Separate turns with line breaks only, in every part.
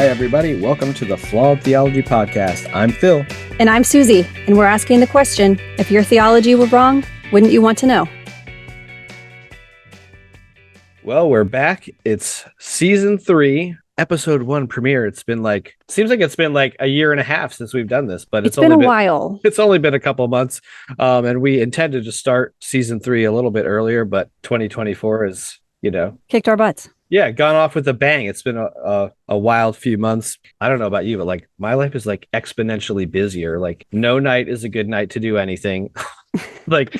Hi, everybody. Welcome to the Flawed Theology Podcast. I'm Phil.
And I'm Susie, and we're asking the question, if your theology were wrong, wouldn't you want to know?
Well, we're back. It's season 3, episode 1 premiere. Seems like it's been like a year and a half since we've done this, but
it's been a while.
It's only been a couple months. And we intended to start season 3 a little bit earlier, but 2024 is,
kicked our butts.
Yeah, gone off with a bang. It's been a wild few months. I don't know about you, but like my life is like exponentially busier. Like no night is a good night to do anything. like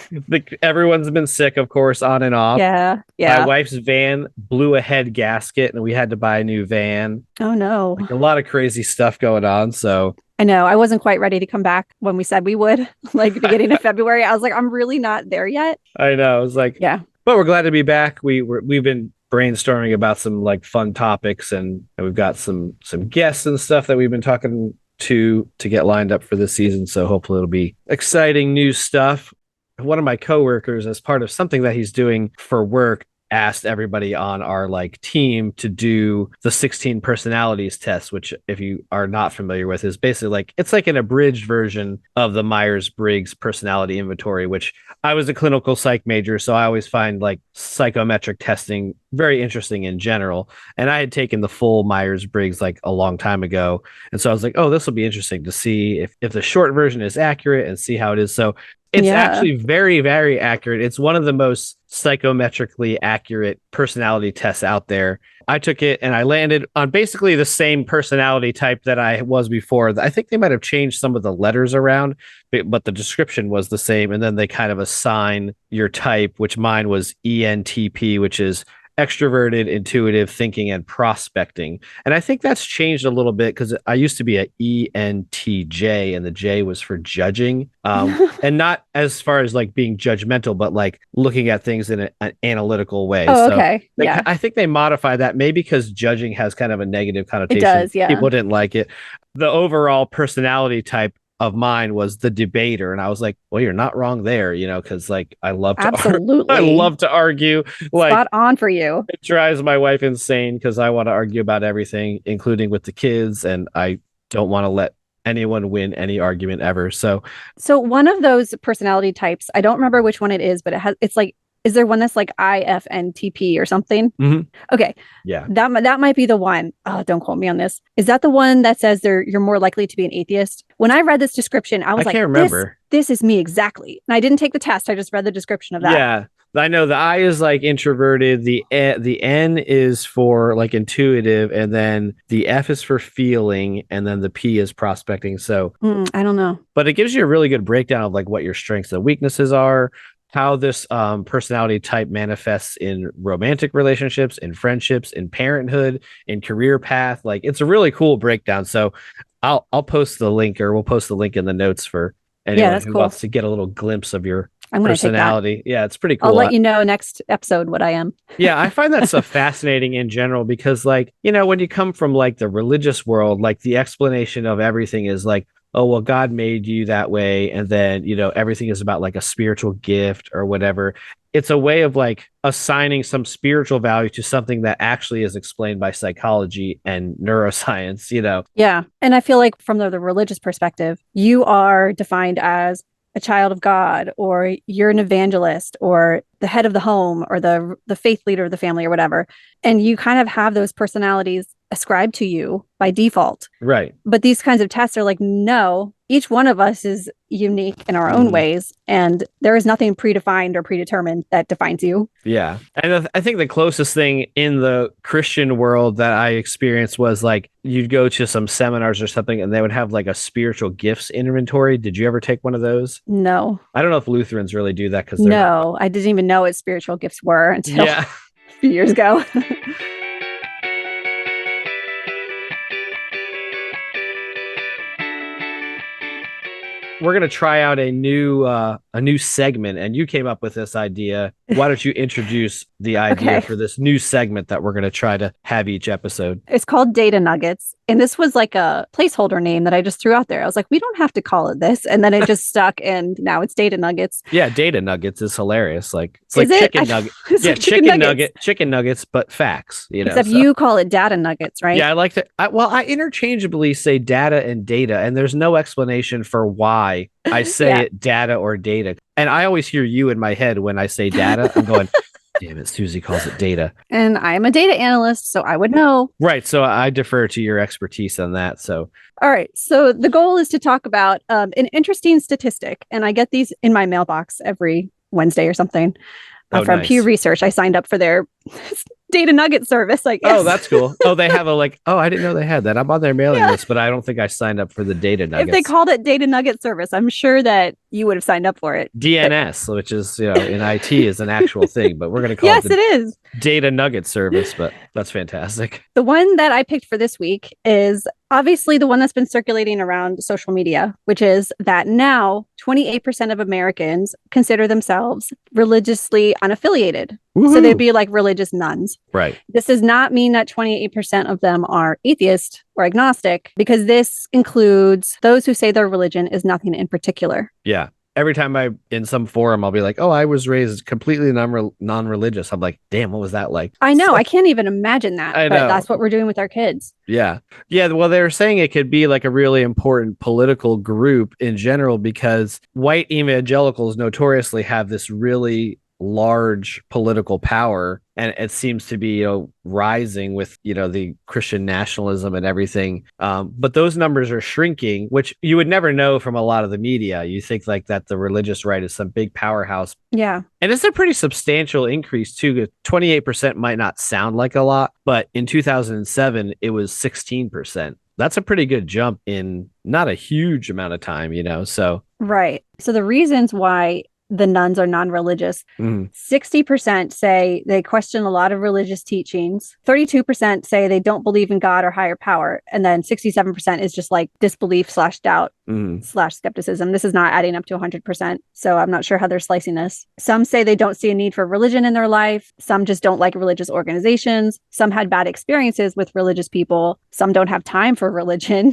everyone's been sick, of course, on and off.
Yeah.
My wife's van blew a head gasket and we had to buy a new van.
Oh no.
Like a lot of crazy stuff going on. So
I know. I wasn't quite ready to come back when we said we would, like beginning of February. I was like, I'm really not there yet.
I know. I was like,
yeah.
But we're glad to be back. We've been brainstorming about some like fun topics, and we've got some guests and stuff that we've been talking to get lined up for this season. So hopefully it'll be exciting new stuff. One of my coworkers, as part of something that he's doing for work, asked everybody on our like team to do the 16 personalities test, which if you are not familiar with is basically like it's like an abridged version of the Myers-Briggs personality inventory, which I was a clinical psych major, so I always find like psychometric testing very interesting in general. And I had taken the full Myers-Briggs like a long time ago, and so I was like, oh, this will be interesting to see if the short version is accurate and see how it is. So it's actually very, very accurate. It's one of the most psychometrically accurate personality tests out there. I took it and I landed on basically the same personality type that I was before. I think they might have changed some of the letters around, but the description was the same. And then they kind of assign your type, which mine was ENTP, which is extroverted, intuitive, thinking, and prospecting. And I think that's changed a little bit because I used to be a ENTJ, and the J was for judging, and not as far as like being judgmental, but like looking at things in an analytical way.
Oh, okay. Yeah.
I think they modify that maybe because judging has kind of a negative connotation.
It does, yeah.
People didn't like it. The overall personality type of mine was the debater, and I was like, well, you're not wrong there, because like I love to
absolutely
I love to argue. Like,
spot on for you.
It drives my wife insane because I want to argue about everything, including with the kids, and I don't want to let anyone win any argument ever. So
one of those personality types, I don't remember which one it is, but it's like, is there one that's like IFNTP or something?
Mm-hmm.
Okay.
Yeah.
That might be the one. Oh, don't quote me on this. Is that the one that says you're more likely to be an atheist? When I read this description, I was like,
can't remember.
This is me exactly. And I didn't take the test. I just read the description of that.
Yeah. I know the I is like introverted. The N is for like intuitive, and then the F is for feeling, and then the P is prospecting. So
I don't know.
But it gives you a really good breakdown of like what your strengths and weaknesses are, how this personality type manifests in romantic relationships, in friendships, in parenthood, in career path. Like it's a really cool breakdown. So I'll post the link, or we'll post the link in the notes for anyone who wants to get a little glimpse of your personality. Yeah, it's pretty cool.
I'll let you know next episode what I am.
Yeah, I find that stuff fascinating in general because like, when you come from like the religious world, like the explanation of everything is like, oh, well, God made you that way. And then, everything is about like a spiritual gift or whatever. It's a way of like assigning some spiritual value to something that actually is explained by psychology and neuroscience,
Yeah. And I feel like from the religious perspective, you are defined as a child of God, or you're an evangelist, or the head of the home, or the faith leader of the family, or whatever. And you kind of have those personalities ascribed to you by default.
Right.
But these kinds of tests are like, no, each one of us is unique in our own ways. And there is nothing predefined or predetermined that defines you.
Yeah. And I think the closest thing in the Christian world that I experienced was like, you'd go to some seminars or something and they would have like a spiritual gifts inventory. Did you ever take one of those?
No.
I don't know if Lutherans really do that because
I didn't even know what spiritual gifts were until a few years ago.
We're going to try out a new segment, and you came up with this idea why don't you introduce the idea
Okay.
for this new segment that we're going to try to have each episode?
It's called Data Nuggets. And this was like a placeholder name that I just threw out there. I was like, we don't have to call it this. And then it just stuck, and now it's Data Nuggets.
Yeah, data nuggets is hilarious. Like it's
Is
like
it?
chicken nugget.
It's
Yeah,
like
chicken nuggets, but facts.
Except
So
you call it data nuggets, right?
yeah, I like to. I interchangeably say data and data, and there's no explanation for why I say
Yeah.
it data or data. And I always hear you in my head when I say data. I'm going, damn it, Susie calls it data.
And I'm a data analyst, so I would know.
Right. So I defer to your expertise on that. So
All right. So the goal is to talk about an interesting statistic. And I get these in my mailbox every Wednesday or something from
nice.
Pew Research. I signed up for their data nugget service, I guess.
Oh, that's cool. Oh, they have I didn't know they had that. I'm on their mailing list, but I don't think I signed up for the data nuggets.
If they called it data nugget service, I'm sure that you would have signed up for it.
DNS, which is, in IT is an actual thing, but we're going to call
Yes,
it
it is.
data nugget service, but that's fantastic.
The one that I picked for this week is obviously the one that's been circulating around social media, which is that now 28% of Americans consider themselves religiously unaffiliated.
Woo-hoo.
So they'd be like religious nuns.
Right.
This does not mean that 28% of them are atheist or agnostic, because this includes those who say their religion is nothing in particular.
Yeah. Every time I'm in some forum, I'll be like, oh, I was raised completely non-religious. I'm like, damn, what was that like?
I know. I can't even imagine that.
I
but
know.
That's what we're doing with our kids.
Yeah. Yeah. Well, they were saying it could be like a really important political group in general, because white evangelicals notoriously have this really large political power, and it seems to be rising with the Christian nationalism and everything, but those numbers are shrinking, which you would never know from a lot of the media. You think like that the religious right is some big powerhouse,
Yeah.
and it's a pretty substantial increase too. 28% might not sound like a lot, but in 2007 it was 16%. That's a pretty good jump in not a huge amount of time, so
Right. So the reasons why the nuns are non-religious. 60% say they question a lot of religious teachings. 32% say they don't believe in God or higher power. And then 67% is just like disbelief / doubt / skepticism. This is not adding up to 100%. So I'm not sure how they're slicing this. Some say they don't see a need for religion in their life. Some just don't like religious organizations. Some had bad experiences with religious people. Some don't have time for religion,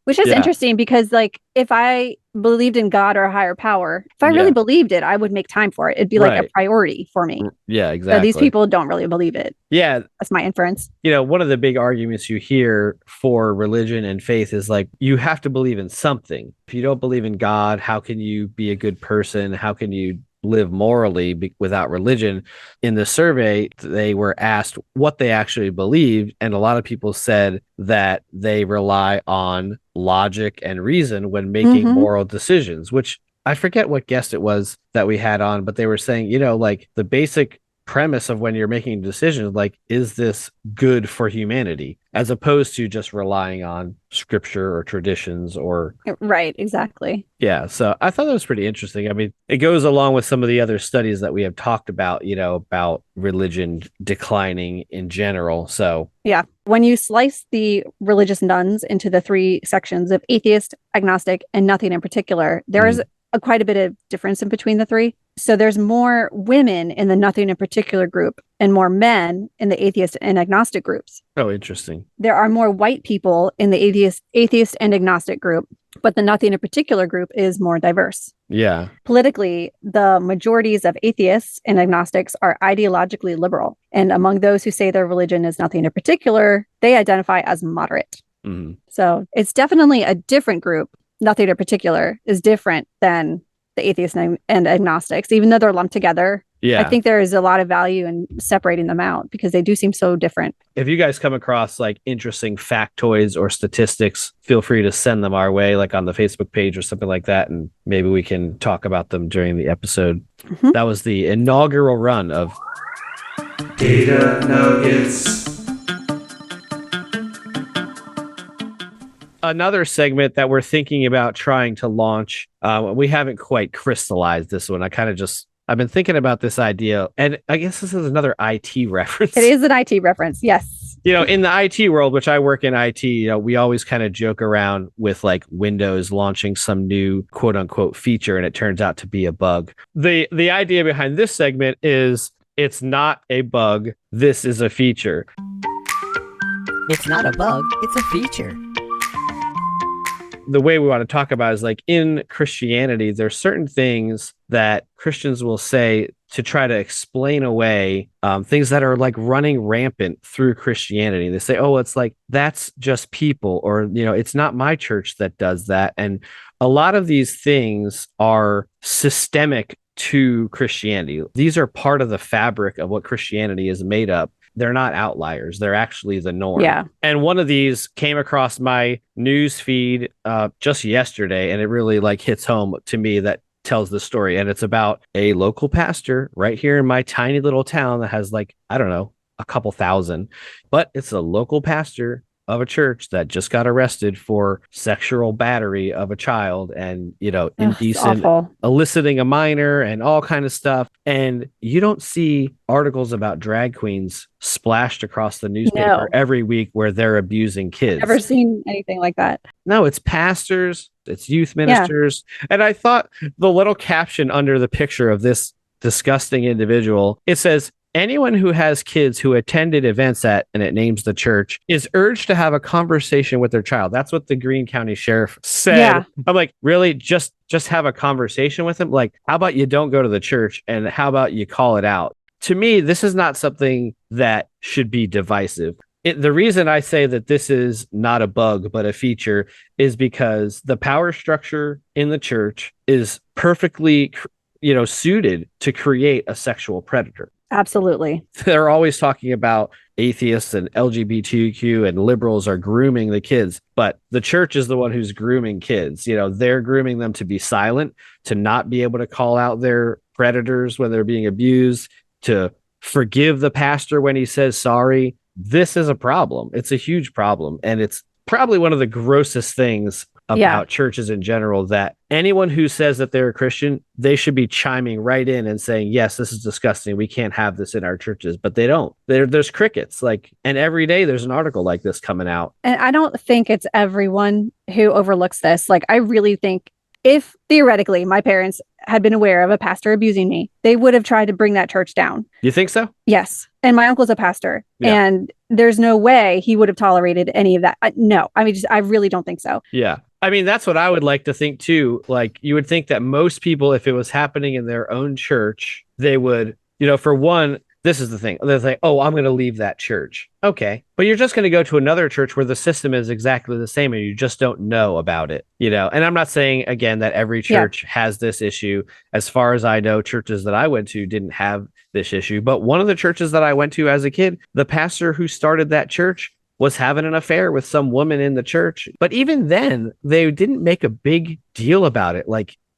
which is interesting, because like if I believed in God or a higher power, if I really believed it, I would make time for it. It'd be like a priority for me.
Yeah, exactly.
So these people don't really believe it.
Yeah.
That's my inference.
One of the big arguments you hear for religion and faith is like, you have to believe in something. If you don't believe in God, how can you be a good person? How can you live morally without religion? In the survey, they were asked what they actually believed, and a lot of people said that they rely on logic and reason when making moral decisions, which I forget what guest it was that we had on, but they were saying, like the basic premise of when you're making decisions, like, is this good for humanity, as opposed to just relying on scripture or traditions or
right. Exactly.
Yeah. So I thought that was pretty interesting. I mean, it goes along with some of the other studies that we have talked about, about religion declining in general. So
yeah, when you slice the religious nuns into the three sections of atheist, agnostic, and nothing in particular, there is quite a bit of difference in between the three. So there's more women in the nothing in particular group and more men in the atheist and agnostic groups.
Oh, interesting.
There are more white people in the atheist and agnostic group, but the nothing in particular group is more diverse.
Yeah.
Politically, the majorities of atheists and agnostics are ideologically liberal. And among those who say their religion is nothing in particular, they identify as moderate. So it's definitely a different group. Nothing in particular is different than the atheists and agnostics, even though they're lumped together.
Yeah.
I think there is a lot of value in separating them out because they do seem so different.
If you guys come across like interesting factoids or statistics, feel free to send them our way, like on the Facebook page or something like that, and maybe we can talk about them during the episode. That was the inaugural run of Data Nuggets. Another segment that we're thinking about trying to launch. We haven't quite crystallized this one. I've been thinking about this idea, and I guess this is another IT reference.
It is an IT reference. Yes.
in the IT world, which I work in IT, we always kind of joke around with like Windows launching some new quote unquote feature and it turns out to be a bug. The idea behind this segment is it's not a bug. This is a feature.
It's not a bug, it's a feature.
The way we want to talk about is like in Christianity, there's certain things that Christians will say to try to explain away things that are like running rampant through Christianity. They say, oh, it's like, that's just people, or, it's not my church that does that. And a lot of these things are systemic to Christianity. These are part of the fabric of what Christianity is made up. They're not outliers. They're actually the norm.
Yeah.
And one of these came across my news feed just yesterday, and it really like hits home to me that tells the story. And it's about a local pastor right here in my tiny little town that has like, I don't know, a couple thousand, but it's a local pastor of a church that just got arrested for sexual battery of a child and, indecent eliciting a minor and all kind of stuff. And you don't see articles about drag queens splashed across the newspaper every week where they're abusing kids.
Never seen anything like that.
No, it's pastors, it's youth ministers. Yeah. And I thought the little caption under the picture of this disgusting individual, it says, anyone who has kids who attended events at, and it names the church, is urged to have a conversation with their child. That's what the Greene County Sheriff said. Yeah. I'm like, really? Just have a conversation with them? Like, how about you don't go to the church and how about you call it out? To me, this is not something that should be divisive. The reason I say that this is not a bug, but a feature is because the power structure in the church is perfectly, suited to create a sexual predator.
Absolutely.
They're always talking about atheists and LGBTQ and liberals are grooming the kids, but the church is the one who's grooming kids. They're grooming them to be silent, to not be able to call out their predators when they're being abused, to forgive the pastor when he says sorry. This is a problem. It's a huge problem. And it's probably one of the grossest things about churches in general, that anyone who says that they're a Christian, they should be chiming right in and saying, yes, this is disgusting. We can't have this in our churches, but they don't. There's crickets, and every day there's an article like this coming out.
And I don't think it's everyone who overlooks this. I really think if theoretically my parents had been aware of a pastor abusing me, they would have tried to bring that church down.
You think so?
Yes. And my uncle's a pastor, and there's no way he would have tolerated any of that. No, I really don't think so.
Yeah. That's what I would like to think too. You would think that most people, if it was happening in their own church, they would, for one, this is the thing. They're like, oh, I'm going to leave that church. Okay. But you're just going to go to another church where the system is exactly the same and you just don't know about it, and I'm not saying again that every church has this issue. As far as I know, churches that I went to didn't have this issue. But one of the churches that I went to as a kid, the pastor who started that church was having an affair with some woman in the church. But even then, they didn't make a big deal about it.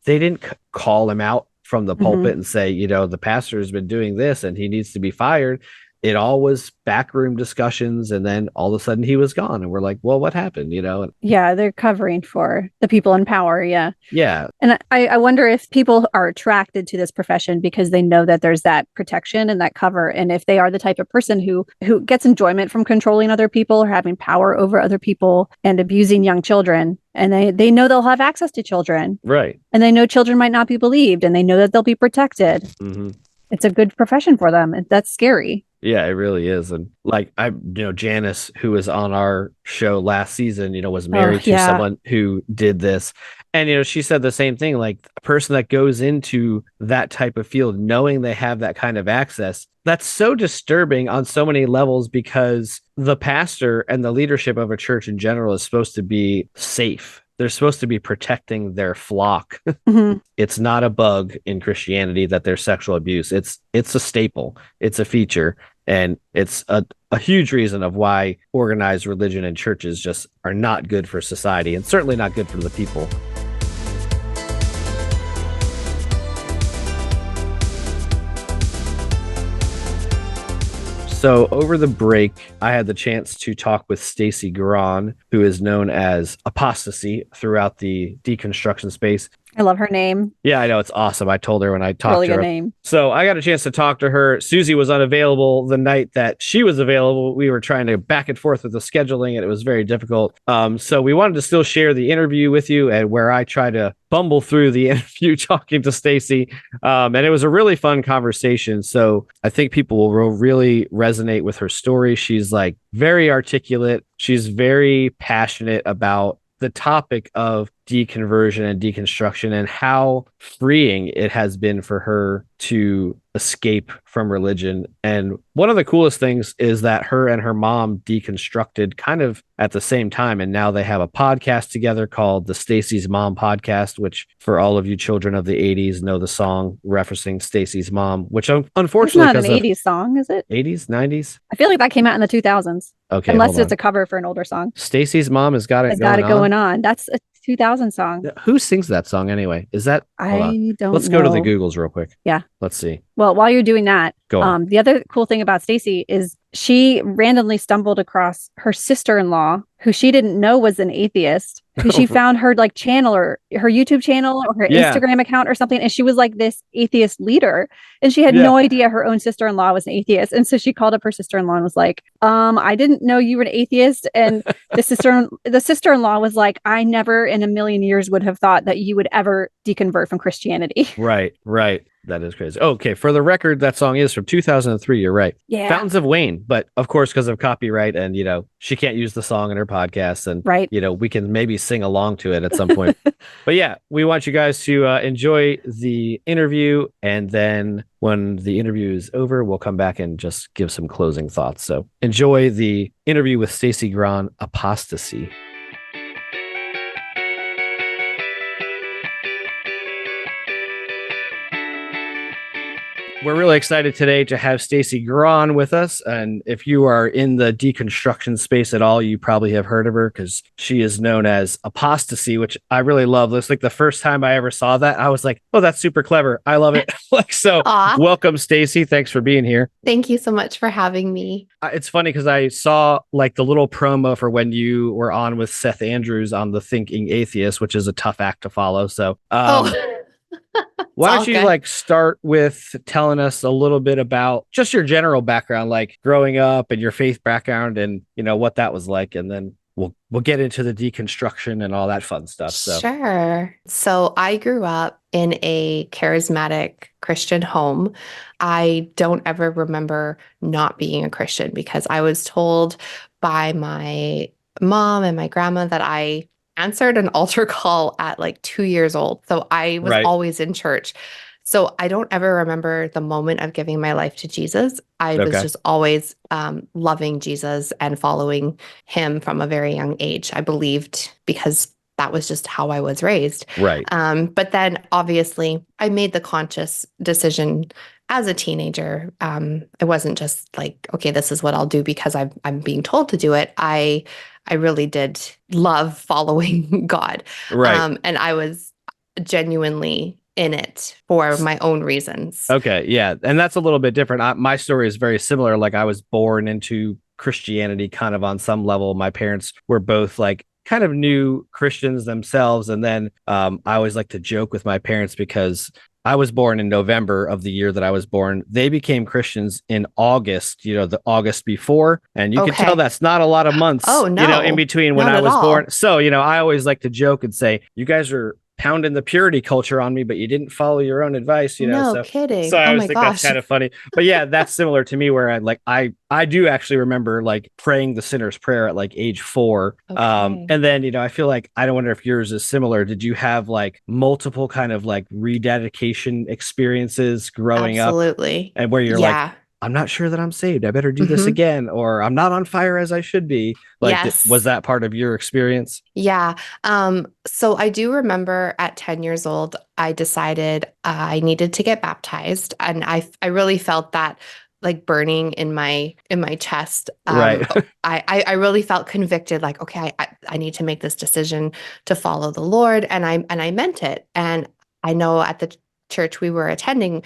They didn't call him out from the pulpit and say, the pastor has been doing this and he needs to be fired. It all was backroom discussions, and then all of a sudden he was gone. And we're like, well, what happened?
Yeah, they're covering for the people in power. Yeah.
Yeah.
And I wonder if people are attracted to this profession because they know that there's that protection and that cover. And if they are the type of person who gets enjoyment from controlling other people or having power over other people and abusing young children, and they know they'll have access to children. Right. And they know children might not be believed, and they know that they'll be protected. Mm-hmm. It's a good profession for them. That's scary.
Yeah, it really is. And Janice, who was on our show last season, was married to someone who did this. And, she said the same thing, a person that goes into that type of field, knowing they have that kind of access, that's so disturbing on so many levels, because the pastor and the leadership of a church in general is supposed to be safe. They're supposed to be protecting their flock. Mm-hmm. It's not a bug in Christianity that there's sexual abuse. It's a staple. It's a feature. And it's a huge reason of why organized religion and churches just are not good for society, and certainly not good for the people. So over the break, I had the chance to talk with Stacie Grahn, who is known as Apostacie throughout the deconstruction space.
I love her name.
Yeah, I know. It's awesome. I told her when I talked
Really
to
good
her.
name.
So I got a chance to talk to her. Susie was unavailable the night that she was available. We were trying to back and forth with the scheduling, and it was very difficult. So we wanted to still share the interview with you, and where I try to bumble through the interview talking to Stacie. And it was a really fun conversation. So I think people will really resonate with her story. She's like very articulate. She's very passionate about the topic of deconversion and deconstruction and how freeing it has been for her to escape from religion. And one of the coolest things is that her and her mom deconstructed kind of at the same time. And now they have a podcast together called the Stacie's Mom Podcast, which for all of you children of the 80s know the song referencing Stacie's mom, which
It's
unfortunately
not an
because of
80s song, is it?
80s, 90s.
I feel like that came out in the 2000s.
Okay,
Unless
hold
it's
on.
a cover for an older song.
Stacie's mom has got it
It's got
going
it going on. That's a 2000 song.
Who sings that song anyway? Is that? Hold on.
I don't
Let's
know.
go to the Googles real quick.
Yeah.
Let's see.
Well, while you're doing that,
Go on.
the other cool thing about Stacie is she randomly stumbled across her sister-in-law, who she didn't know was an atheist, who she found her like channel or her YouTube channel or her Instagram account or something. And she was like this atheist leader. And she had no idea her own sister-in-law was an atheist. And so she called up her sister-in-law and was like, I didn't know you were an atheist. And the sister-in-law was like, I never in a million years would have thought that you would ever deconvert from Christianity.
Right. That is crazy. Okay, for the record, that song is from 2003. You're right.
Yeah.
Fountains of Wayne, but of course, because of copyright and she can't use the song in her podcast, and
right.
We can maybe sing along to it at some point. But yeah, we want you guys to enjoy the interview, and then when the interview is over, we'll come back and just give some closing thoughts. So enjoy the interview with Stacie Grahn, Apostacie. We're really excited today to have Stacie Grahn with us. And if you are in the deconstruction space at all, you probably have heard of her because she is known as Apostacie, which I really love. It's like the first time I ever saw that, I was like, oh, that's super clever. I love it. Welcome, Stacie. Thanks for being here.
Thank you so much for having me.
It's funny because I saw like the little promo for when you were on with Seth Andrews on the Thinking Atheist, which is a tough act to follow. So, why don't you start with telling us a little bit about just your general background, like growing up and your faith background and, what that was like. And then we'll get into the deconstruction and all that fun stuff. So.
Sure. So I grew up in a charismatic Christian home. I don't ever remember not being a Christian because I was told by my mom and my grandma that I answered an altar call at like 2 years old. So I was always in church. So I don't ever remember the moment of giving my life to Jesus. I was just always loving Jesus and following him from a very young age. I believed because that was just how I was raised.
Right.
But then obviously I made the conscious decision as a teenager. It wasn't just like, okay, this is what I'll do because I'm being told to do it. I really did love following God.
Right.
And I was genuinely in it for my own reasons.
Okay. Yeah. And that's a little bit different. My story is very similar. Like I was born into Christianity kind of on some level. My parents were both like kind of new Christians themselves. And then I always like to joke with my parents because I was born in November of the year that I was born. They became Christians in August, the August before. And you can tell that's not a lot of months, in between when I was born. So, I always like to joke and say, you guys are pounding the purity culture on me, but you didn't follow your own advice,
No kidding.
So I always think that's kind of funny. But yeah, that's similar to me where I do actually remember like praying the sinner's prayer at like age 4. And then, I feel like, I don't wonder if yours is similar. Did you have like multiple kind of like rededication experiences growing up?
Absolutely.
And where you're like, I'm not sure that I'm saved. I better do this again, or I'm not on fire as I should be. Was that part of your experience?
Yeah. So I do remember at 10 years old, I decided I needed to get baptized. And I really felt that like burning in my chest.
Right.
I really felt convicted, like, okay, I need to make this decision to follow the Lord. And I meant it. And I know at the church we were attending,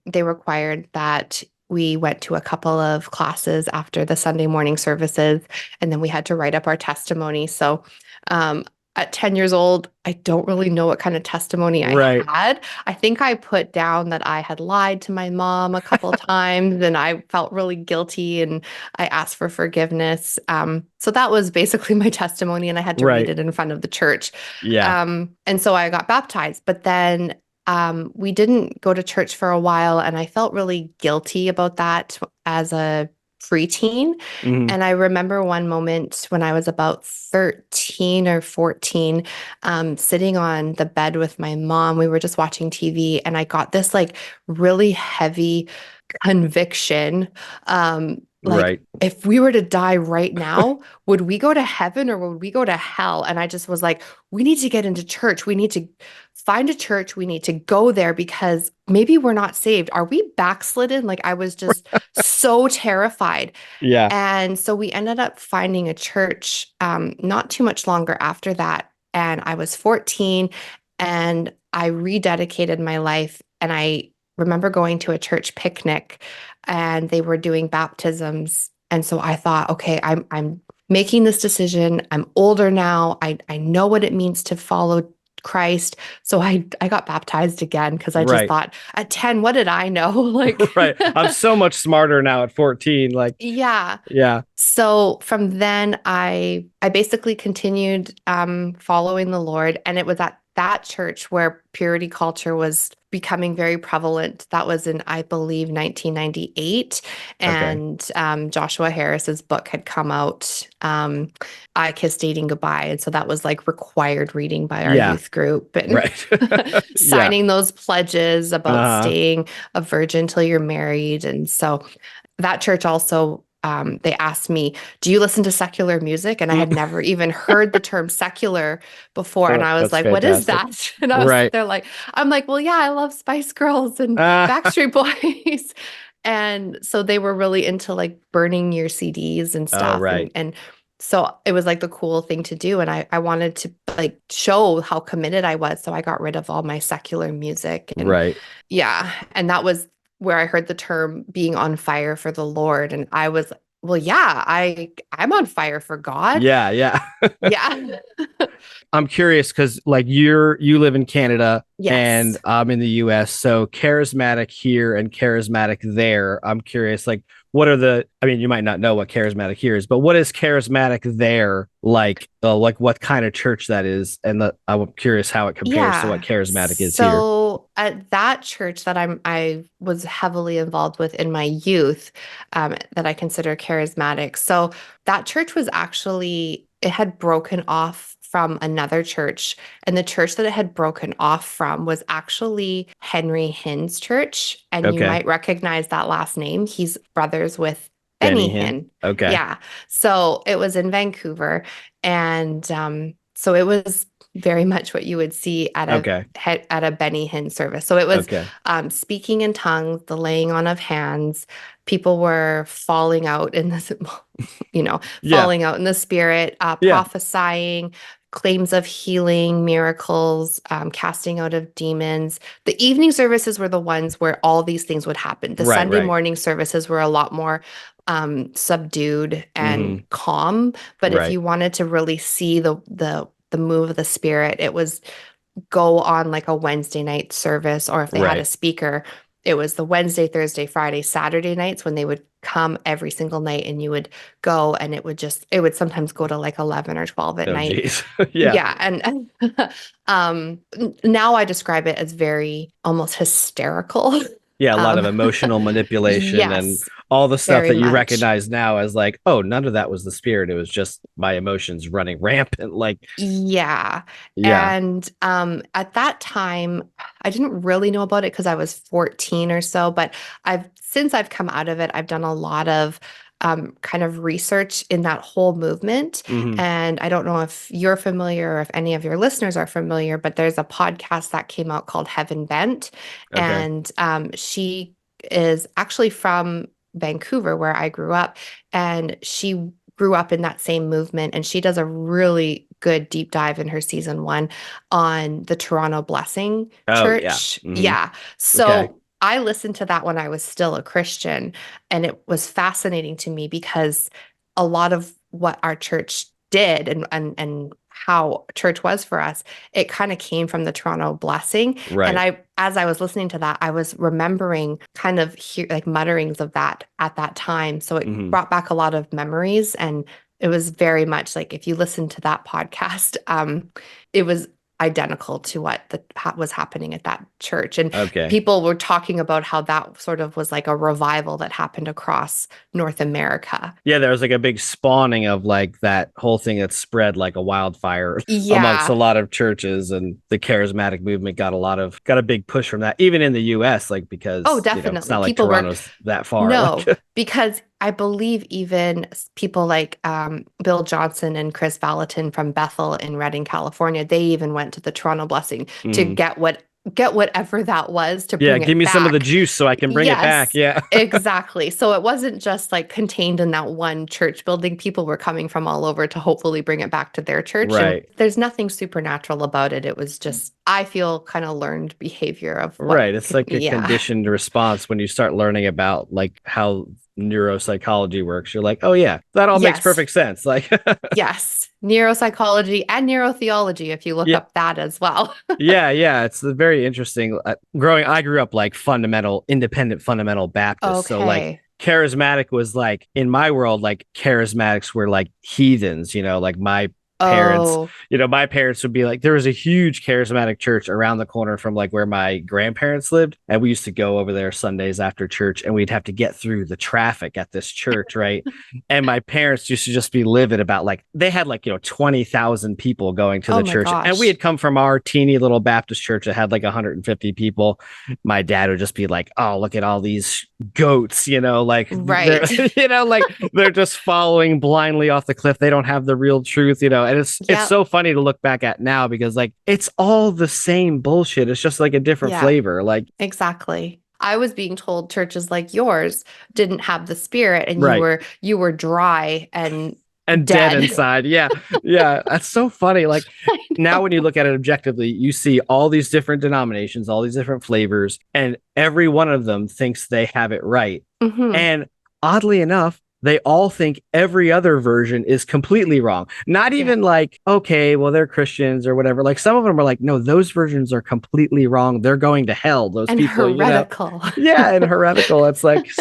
they required that we went to a couple of classes after the Sunday morning services, and then we had to write up our testimony. So at 10 years old, I don't really know what kind of testimony I
Right.
had. I think I put down that I had lied to my mom a couple of times and I felt really guilty and I asked for forgiveness. So that was basically my testimony, and I had to read
Right.
it in front of the church.
Yeah.
And so I got baptized, but then we didn't go to church for a while, and I felt really guilty about that as a preteen.
Mhm.
And I remember one moment when I was about 13 or 14, sitting on the bed with my mom. We were just watching TV, and I got this like really heavy conviction. Like,
Right.
if we were to die right now, would we go to heaven or would we go to hell? And I just was like, we need to get into church. We need to find a church. We need to go there because maybe we're not saved. Are we backslidden? Like, I was just so terrified.
Yeah.
And so we ended up finding a church not too much longer after that. And I was 14 and I rededicated my life. And I remember going to a church picnic and they were doing baptisms. And so I thought, okay, I'm making this decision. I'm older now. I know what it means to follow Christ. So I got baptized again because I just
Right.
thought at 10, what did I know? Like,
Right. I'm so much smarter now at 14. Like,
yeah.
yeah.
So from then I basically continued following the Lord, and it was at that church where purity culture was becoming very prevalent. That was in, I believe, 1998,
Okay.
and Joshua Harris's book had come out, I Kissed Dating Goodbye, and so that was like required reading by our
Yeah.
youth group, and
Right. Yeah.
signing those pledges about
Uh-huh.
staying a virgin till you're married, and so that church also, they asked me, do you listen to secular music? And I had never even heard the term secular before. And I was
That's
like, what is
fantastic.
that? And I was
Right.
they're like, I'm like, well, yeah, I love Spice Girls and
Ah.
Backstreet Boys. And so they were really into like burning your CDs and
Oh,
stuff.
right.
And so it was like the cool thing to do. And I wanted to like show how committed I was. So I got rid of all my secular music. And
Right.
yeah, and that was where I heard the term being on fire for the Lord. And I was, well, yeah, I'm on fire for God.
Yeah. Yeah.
Yeah.
I'm curious because like you live in Canada and
Yes.
I'm in the US. So charismatic here and charismatic there. I'm curious, like, what are the, I mean, you might not know what charismatic here is, but what is charismatic there like what kind of church that is? And I'm curious how it compares to what
Yeah.
charismatic is here.
So at that church that I was heavily involved with in my youth, that I consider charismatic. So that church was actually, it had broken off from another church, and the church that it had broken off from was actually Henry Hinn's church, and you
Okay.
might recognize that last name. He's brothers with
Benny
Benny
Hinn.
Hinn.
Okay.
Yeah. So it was in Vancouver, and so it was very much what you would see at
Okay.
a Benny Hinn service. So it was
Okay.
speaking in tongues, the laying on of hands. People were falling out in this,
Yeah.
falling out in the spirit,
Yeah.
prophesying, claims of healing, miracles, casting out of demons. The evening services were the ones where all these things would happen. The
Right.
Sunday
Right.
morning services were a lot more subdued and
Hmm.
calm. But if
Right.
you wanted to really see the move of the spirit, it was go on like a Wednesday night service, or if they had a
Right.
speaker, it was the Wednesday, Thursday, Friday, Saturday nights when they would come every single night, and you would go, and it would sometimes go to like 11 or 12 at
Oh,
night.
geez. Yeah.
Yeah, and now I describe it as very almost hysterical.
Yeah, a lot of
um
emotional manipulation and
yes,
all the stuff
very
that you
much.
recognize now as like, oh, none of that was the spirit. It was just my emotions running rampant. Like,
Yeah.
yeah.
And at that time, I didn't really know about it because I was 14 or so, but since I've come out of it, I've done a lot of kind of research in that whole movement.
Hmm.
And I don't know if you're familiar or if any of your listeners are familiar, but there's a podcast that came out called Heaven Bent.
Okay.
And she is actually from Vancouver, where I grew up, and she grew up in that same movement, and she does a really good deep dive in her season 1 on the Toronto Blessing
Oh, yeah.
Church.
Hmm.
Yeah.
Okay.
So I listened to that when I was still a Christian, and it was fascinating to me because a lot of what our church did and how church was for us, it kind of came from the Toronto blessing.
Right.
And as I was listening to that, I was remembering kind of like mutterings of that at that time. So it brought back a lot of memories, and it was very much like, if you listen to that podcast, it was identical to what was happening at that church. And
Okay.
people were talking about how that sort of was like a revival that happened across North America.
Yeah, there was like a big spawning of like that whole thing that spread like a wildfire amongst a lot of churches, and the charismatic movement got a big push from that, even in the US, like, because
definitely.
it's not like
People
Toronto's that far.
No, because I believe even people like Bill Johnson and Chris Valentin from Bethel in Redding, California, they even went to the Toronto blessing to get whatever that was to bring it back.
Give me some of the juice so I can bring it back. Yeah.
Exactly. So it wasn't just like contained in that one church building. People were coming from all over to hopefully bring it back to their church.
Right.
And there's nothing supernatural about it. It was just, I feel, kind of learned behavior of
right. It's like a conditioned response when you start learning about like how neuropsychology works. You're like, oh yeah, that all makes perfect sense. Like,
yes, neuropsychology and neurotheology, if you look up that as well.
yeah, it's very interesting. I grew up like independent fundamental Baptist.
Okay.
So like charismatic was like, in my world, like charismatics were like heathens, like my parents would be like, there was a huge charismatic church around the corner from like where my grandparents lived, and we used to go over there Sundays after church, and we'd have to get through the traffic at this church, right? And my parents used to just be livid about, like, they had like 20,000 people going to the church, and we had come from our teeny little Baptist church that had like 150 people. My dad would just be like, oh, look at all these goats, like,
right.
they're just following blindly off the cliff. They don't have the real truth, and it's so funny to look back at now, because like it's all the same bullshit. It's just like a different flavor. Like,
exactly. I was being told churches like yours didn't have the Spirit, and you were dry and
dead inside. Yeah. That's so funny. Like, now when you look at it objectively, you see all these different denominations, all these different flavors, and every one of them thinks they have it right. And oddly enough, they all think every other version is completely wrong. Not even like, okay, well, they're Christians or whatever. Like, some of them are like, no, those versions are completely wrong. They're going to hell. Those people,
heretical.
And heretical. It's like,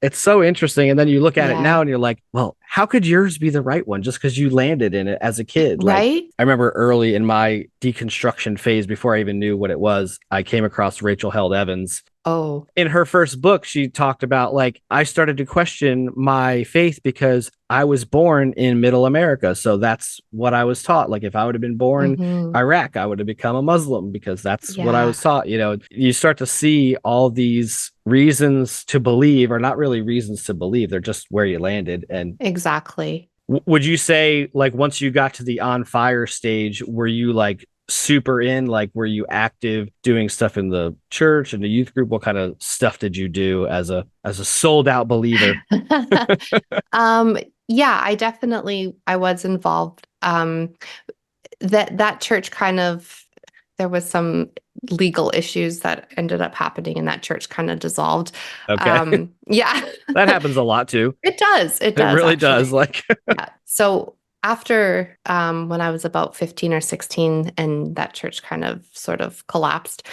it's so interesting. And then you look at it now and you're like, well, how could yours be the right one just because you landed in it as a kid?
Right.
Like, I remember early in my deconstruction phase, before I even knew what it was, I came across Rachel Held Evans.
Oh.
In her first book, she talked about, like, I started to question my faith because I was born in Middle America. So that's what I was taught. Like, if I would have been born Iraq, I would have become a Muslim because that's what I was taught. You start to see all these reasons to believe are not really reasons to believe. They're just where you landed. And
exactly.
Would you say, like, once you got to the on fire stage, were you like super in, like, were you active doing stuff in the church and the youth group? What kind of stuff did you do as a sold out believer?
I was involved. That church kind of, there was some legal issues that ended up happening, and that church kind of dissolved.
Okay. That happens a lot too.
It does. It
really does. Like,
So after when I was about 15 or 16 and that church kind of sort of collapsed,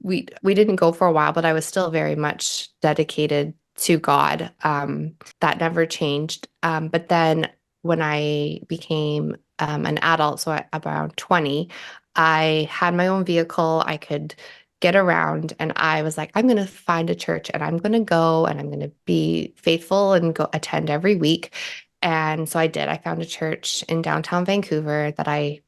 we didn't go for a while, but I was still very much dedicated to God. That never changed. But then when I became an adult, so around 20, I had my own vehicle. I could get around, and I was like, I'm going to find a church, and I'm going to go, and I'm going to be faithful and go attend every week. And so I did. I found a church in downtown Vancouver that I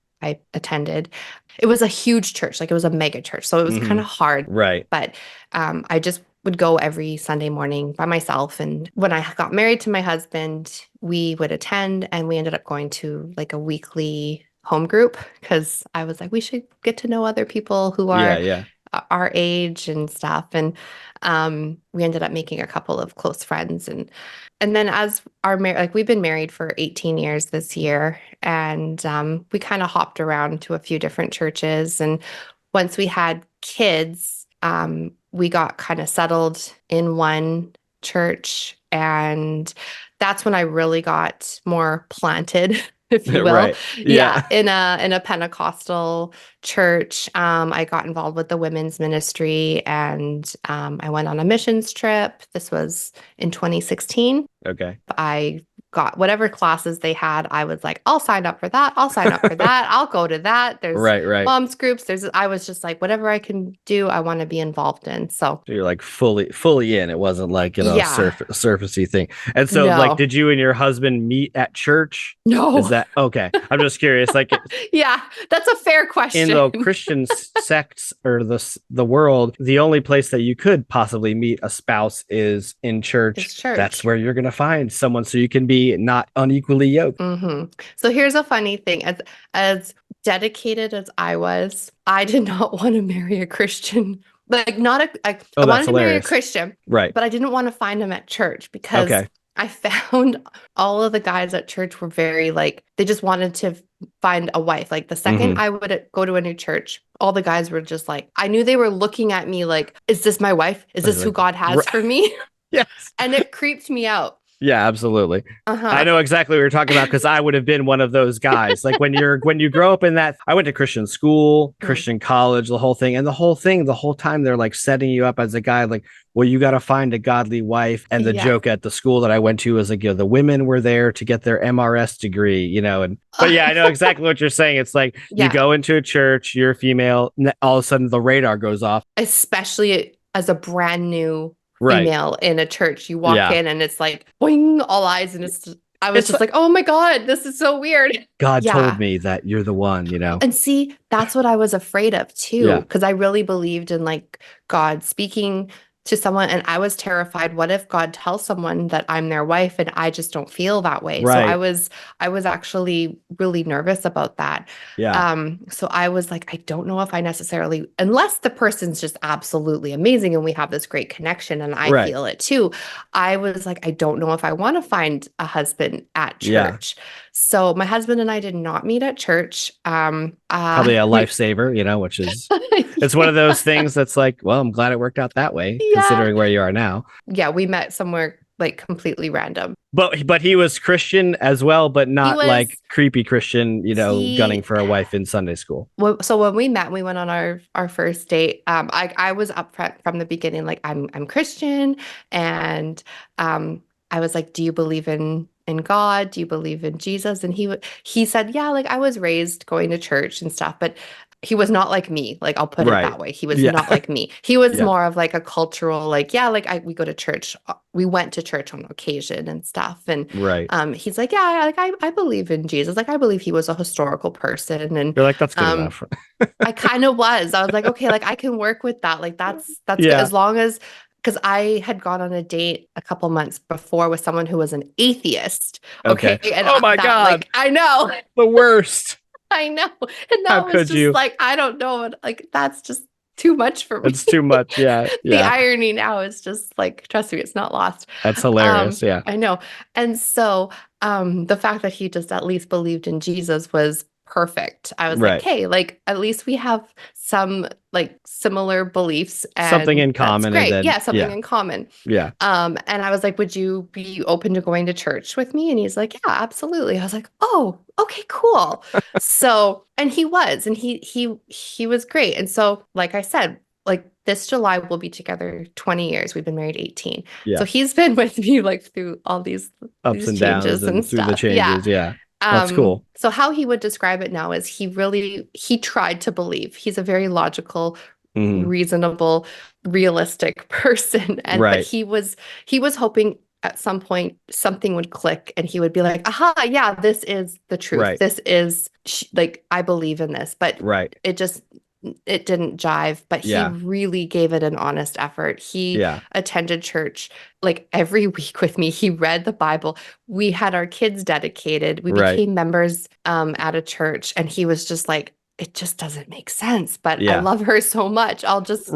attended. It was a huge church, like it was a mega church. So it was kind of hard.
Right.
But I just would go every Sunday morning by myself. And when I got married to my husband, we would attend, and we ended up going to like a weekly home group, because I was like, we should get to know other people who are our age and stuff. And we ended up making a couple of close friends. And then as we've been married for 18 years this year, and we kind of hopped around to a few different churches. And once we had kids, we got kind of settled in one church, and that's when I really got more planted if you will.
Right. Yeah.
In a Pentecostal church. I got involved with the women's ministry, and I went on a missions trip. This was in 2016.
Okay.
I got whatever classes they had. I was like, I'll sign up for that. I'll sign up for that. I'll go to that. There's
Right.
moms groups. I was just like, whatever I can do, I want to be involved in. So
So you're like fully in. It wasn't like, a
yeah,
surfacey thing. And so like,
no,
did you and your husband meet at church?
no.
Is that okay? I'm just curious. Like
Yeah, that's a fair
in
question.
the Christian sects or the world, the only place that you could possibly meet a spouse is in church.
It's church.
That's where you're gonna find someone so you can be not unequally yoked.
So here's a funny thing. As dedicated as I did not want to marry a Christian. Like not a I
Oh, that's
wanted to marry a
hilarious.
Christian,
Right.
but I didn't want to find him at church because
Okay.
I found all of the guys at church were very like they just wanted to find a wife. Like the second I would go to a new church, all the guys were just like, I knew they were looking at me like, is this my wife? Is this who God has for me?
Yes.
And it creeped me out.
Yeah, absolutely.
Uh-huh.
I know exactly what you're talking about because I would have been one of those guys. Like when you grow up in that, I went to Christian school, Christian college, the whole thing, the whole time they're like setting you up as a guy, like, well, you got to find a godly wife. And the joke at the school that I went to was like, the women were there to get their MRS degree, but yeah, I know exactly what you're saying. It's like you go into a church, you're a female, and all of a sudden the radar goes off.
Especially as a brand new female in a church. You walk in and it's like boing, all eyes, and I was just like, oh my God, this is so weird.
God told me that you're the one,
And see, that's what I was afraid of too, because I really believed in like God speaking to someone, and I was terrified. What if God tells someone that I'm their wife and I just don't feel that way?
Right.
So I was actually really nervous about that. So I was like, I don't know if I necessarily, unless the person's just absolutely amazing and we have this great connection and I feel it too. I was like, I don't know if I want to find a husband at church. So my husband and I did not meet at church.
Probably a lifesaver, which is it's one of those things that's like, well, I'm glad it worked out that way, considering where you are now. Yeah,
we met somewhere like completely random.
But he was Christian as well, but not like creepy Christian, gunning for a wife in Sunday school.
So when we met, we went on our first date. I was upfront from the beginning, like I'm Christian, and I was like, do you believe in God? Do you believe in Jesus? And he said, yeah, like I was raised going to church and stuff, but he was not like me. Like I'll put it that way. He was not like me. He was more of like a cultural, like, we go to church. We went to church on occasion and stuff. And he's like, yeah, like I believe in Jesus. Like I believe he was a historical person. And
you're like, that's good enough.
I kind of was. I was like, okay, like I can work with that. Like that's good, as long as. Because I had gone on a date a couple months before with someone who was an atheist. Okay. And
oh my God.
Like, I know.
The worst.
I know. And that was just like, I don't know. Like, that's just too much for me.
It's too much. Yeah.
The irony now is just like, trust me, it's not lost.
That's hilarious. Yeah.
I know. And so the fact that he just at least believed in Jesus was perfect. I was like, hey, like at least we have some like similar beliefs and
something in common.
Great.
And then,
something in common.
Yeah.
And I was like, would you be open to going to church with me? And he's like, yeah, absolutely. I was like, oh, okay, cool. So, and he was, and he was great. And so, like I said, like this July we'll be together 20 years. We've been married 18. So he's been with me like through all these
ups and downs and through the changes. Yeah. That's cool.
So how he would describe it now is he tried to believe. He's a very logical, reasonable, realistic person. And but he was hoping at some point something would click and he would be like, aha, yeah, this is the truth. This is like, I believe in this. But it didn't jive, but he really gave it an honest effort. He attended church like every week with me. He read the Bible. We had our kids dedicated. We became members at a church, and he was just like, it just doesn't make sense, but I love her so much. I'll just,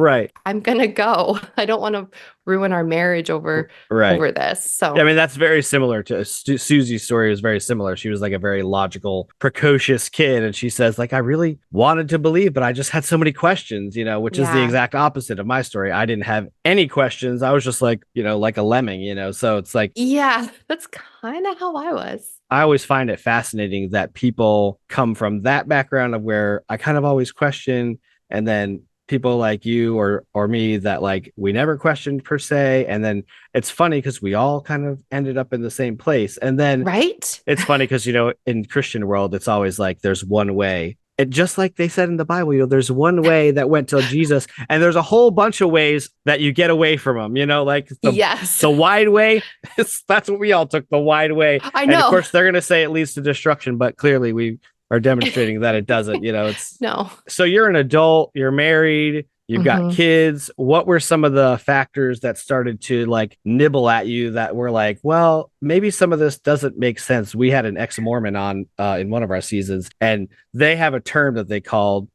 I'm going to go. I don't want to ruin our marriage over this. So,
I mean, that's very similar to Susie's story was very similar. She was like a very logical, precocious kid. And she says like, I really wanted to believe, but I just had so many questions, which is the exact opposite of my story. I didn't have any questions. I was just like, like a lemming, so it's like,
yeah, that's kind of how I was.
I always find it fascinating that people come from that background of where I kind of always question, and then people like you or me that like we never questioned per se. And then it's funny because we all kind of ended up in the same place. And then
Right?
it's funny because, in Christian world, it's always like there's one way. And just like they said in the Bible, there's one way that went to Jesus, and there's a whole bunch of ways that you get away from them, like
Yes.
the wide way. That's what we all took, the wide way.
I
And of
know.
course, they're going to say it leads to destruction, but clearly we are demonstrating that it doesn't. It's
No.
So you're an adult, you're married, you've got
Mhm.
kids. What were some of the factors that started to like nibble at you that were like, well, maybe some of this doesn't make sense? We had an ex-Mormon on in one of our seasons, and they have a term that they called,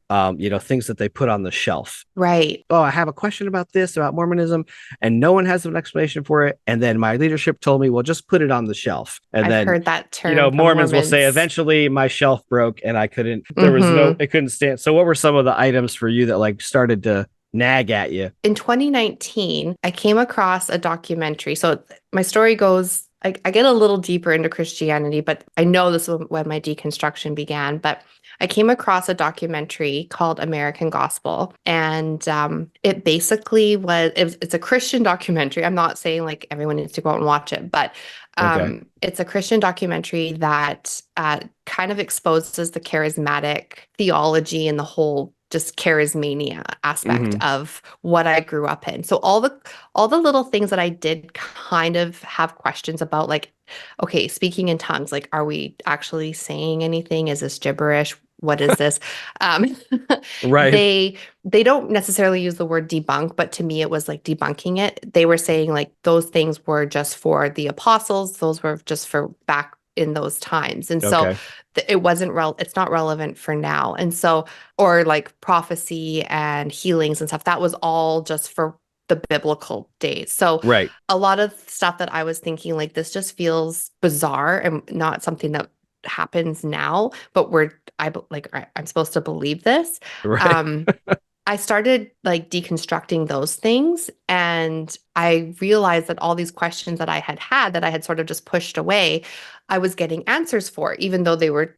things that they put on the shelf.
Right.
Oh, I have a question about this, about Mormonism, and no one has an explanation for it. And then my leadership told me, well, just put it on the shelf. And
I've
then
heard that term. from
Mormons will say,
Mormons.
eventually my shelf broke and I couldn't, there was no,
Mhm.
it couldn't stand. So what were some of the items for you that like started to nag at you?
In 2019, I came across a documentary. So my story goes, I get a little deeper into Christianity, but I know this was when my deconstruction began. But I came across a documentary called American Gospel. And it basically it's a Christian documentary. I'm not saying like everyone needs to go out and watch it, but
Okay.
it's a Christian documentary that kind of exposes the charismatic theology and the whole just charismania aspect of what I grew up in. So all the little things that I did kind of have questions about, like, okay, speaking in tongues, like, are we actually saying anything? Is this gibberish? What is this? Um,
Right.
they don't necessarily use the word debunk, but to me it was like debunking it. They were saying like those things were just for the apostles, those were just for back in those times. And so
Okay.
it wasn't it's not relevant for now. And so, or like prophecy and healings and stuff, that was all just for the biblical days. So
Right.
a lot of stuff that I was thinking, like, this just feels bizarre and not something that happens now, but I'm supposed to believe this.
Right.
I started like deconstructing those things, and I realized that all these questions that I had that I had sort of just pushed away, I was getting answers for, even though they were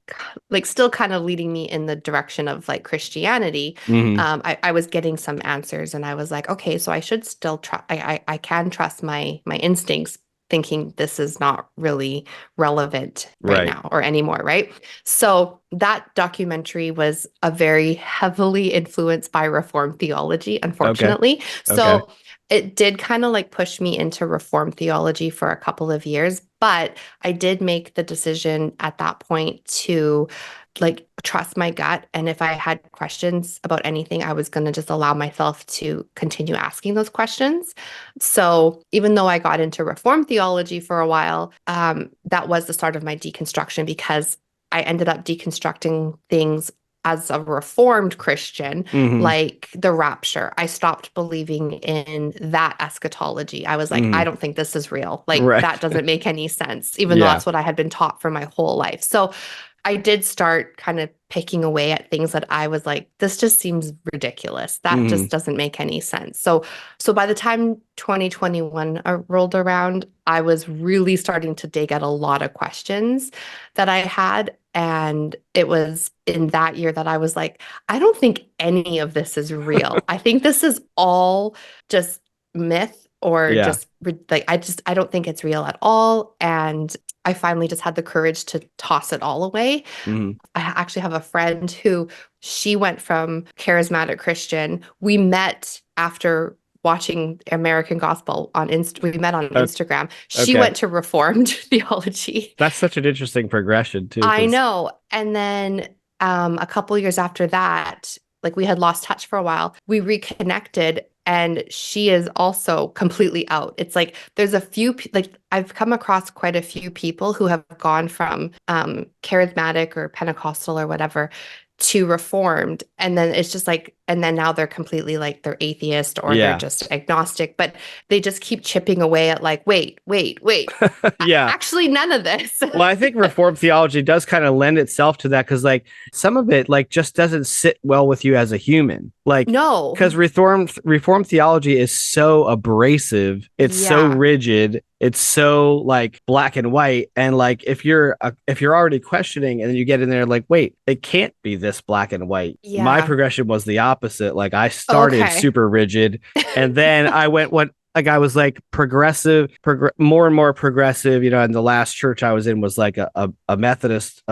like still kind of leading me in the direction of like Christianity.
Mhm.
I was getting some answers, and I was like, okay, so I should still try. I can trust my instincts, thinking this is not really relevant right
Right.
now or anymore, right? So that documentary was a very heavily influenced by Reformed theology, unfortunately. So it did kind of like push me into Reformed theology for a couple of years, but I did make the decision at that point to like trust my gut. And if I had questions about anything, I was going to just allow myself to continue asking those questions. So even though I got into Reformed theology for a while, that was the start of my deconstruction, because I ended up deconstructing things as a Reformed Christian,
Mhm.
like the rapture. I stopped believing in that eschatology. I was like, I don't think this is real. Like,
Right.
that doesn't make any sense, even though
Yeah.
that's what I had been taught for my whole life. So I did start kind of picking away at things that I was like, this just seems ridiculous. That just doesn't make any sense. So by the time 2021 rolled around, I was really starting to dig at a lot of questions that I had. And it was in that year that I was like, I don't think any of this is real. I think this is all just myth, or
Yeah.
just like, I don't think it's real at all. And I finally just had the courage to toss it all away.
Mhm.
I actually have a friend who, she went from charismatic Christian. We met after watching American Gospel on we met on Instagram. She
okay.
went to Reformed theology.
That's such an interesting progression too.
I know. And then a couple years after that, like, we had lost touch for a while. We reconnected, and she is also completely out. It's like there's a few, like, I've come across quite a few people who have gone from charismatic or Pentecostal or whatever to Reformed, and then it's just like, and then now they're completely like, they're atheist, or they're just agnostic, but they just keep chipping away at like, wait.
Yeah.
Actually, none of this.
Well, I think Reformed theology does kind of lend itself to that, because like some of it like just doesn't sit well with you as a human. Like,
No.
because reformed theology is so abrasive, it's so
Yeah.
rigid, it's so like black and white, and like if you're already questioning and then you get in there like, wait, it can't be this black and white. My
Yeah.
progression was the opposite. Like I started
Okay.
super rigid, and then I went like I was like progressive, more and more progressive, you know. And the last church I was in was like a Methodist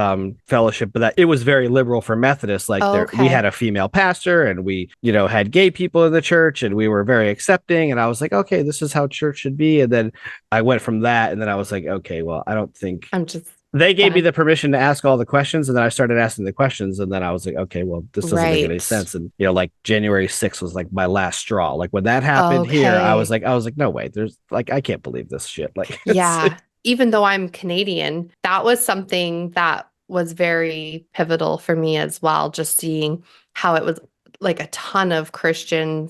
fellowship, but that it was very liberal for Methodists. Like there, we had
Okay.
a female pastor, and we, you know, had gay people in the church, and we were very accepting. And I was like, okay, this is how church should be. And then I went from that, and then I was like, okay, well, I don't think
I'm just
they gave me
done.
the permission to ask all the questions, and then I started asking the questions, and then I was like, okay, well, this doesn't make any
Right.
sense. And you know, like January 6th was like my last straw. Like when that happened here,
Okay.
I was like, no way, there's like I can't believe this shit. Like
Yeah. Even though I'm Canadian, that was something that was very pivotal for me as well. Just seeing how it was like a ton of Christian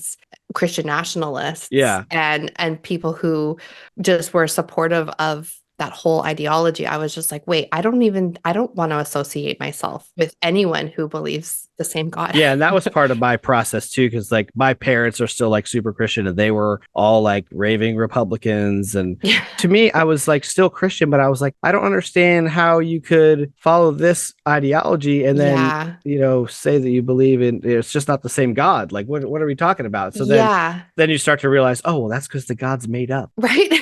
nationalists,
yeah.
and people who just were supportive of that whole ideology. I was just like, wait, I don't want to associate myself with anyone who believes the same God.
Yeah, and that was part of my process too, because like my parents are still like super Christian, and they were all like raving Republicans. And
Yeah.
to me, I was like still Christian, but I was like, I don't understand how you could follow this ideology and then,
Yeah.
you know, say that you believe in it's just not the same God. Like, what are we talking about? So
Yeah.
then you start to realize, oh, well, that's because the God's made up.
Right.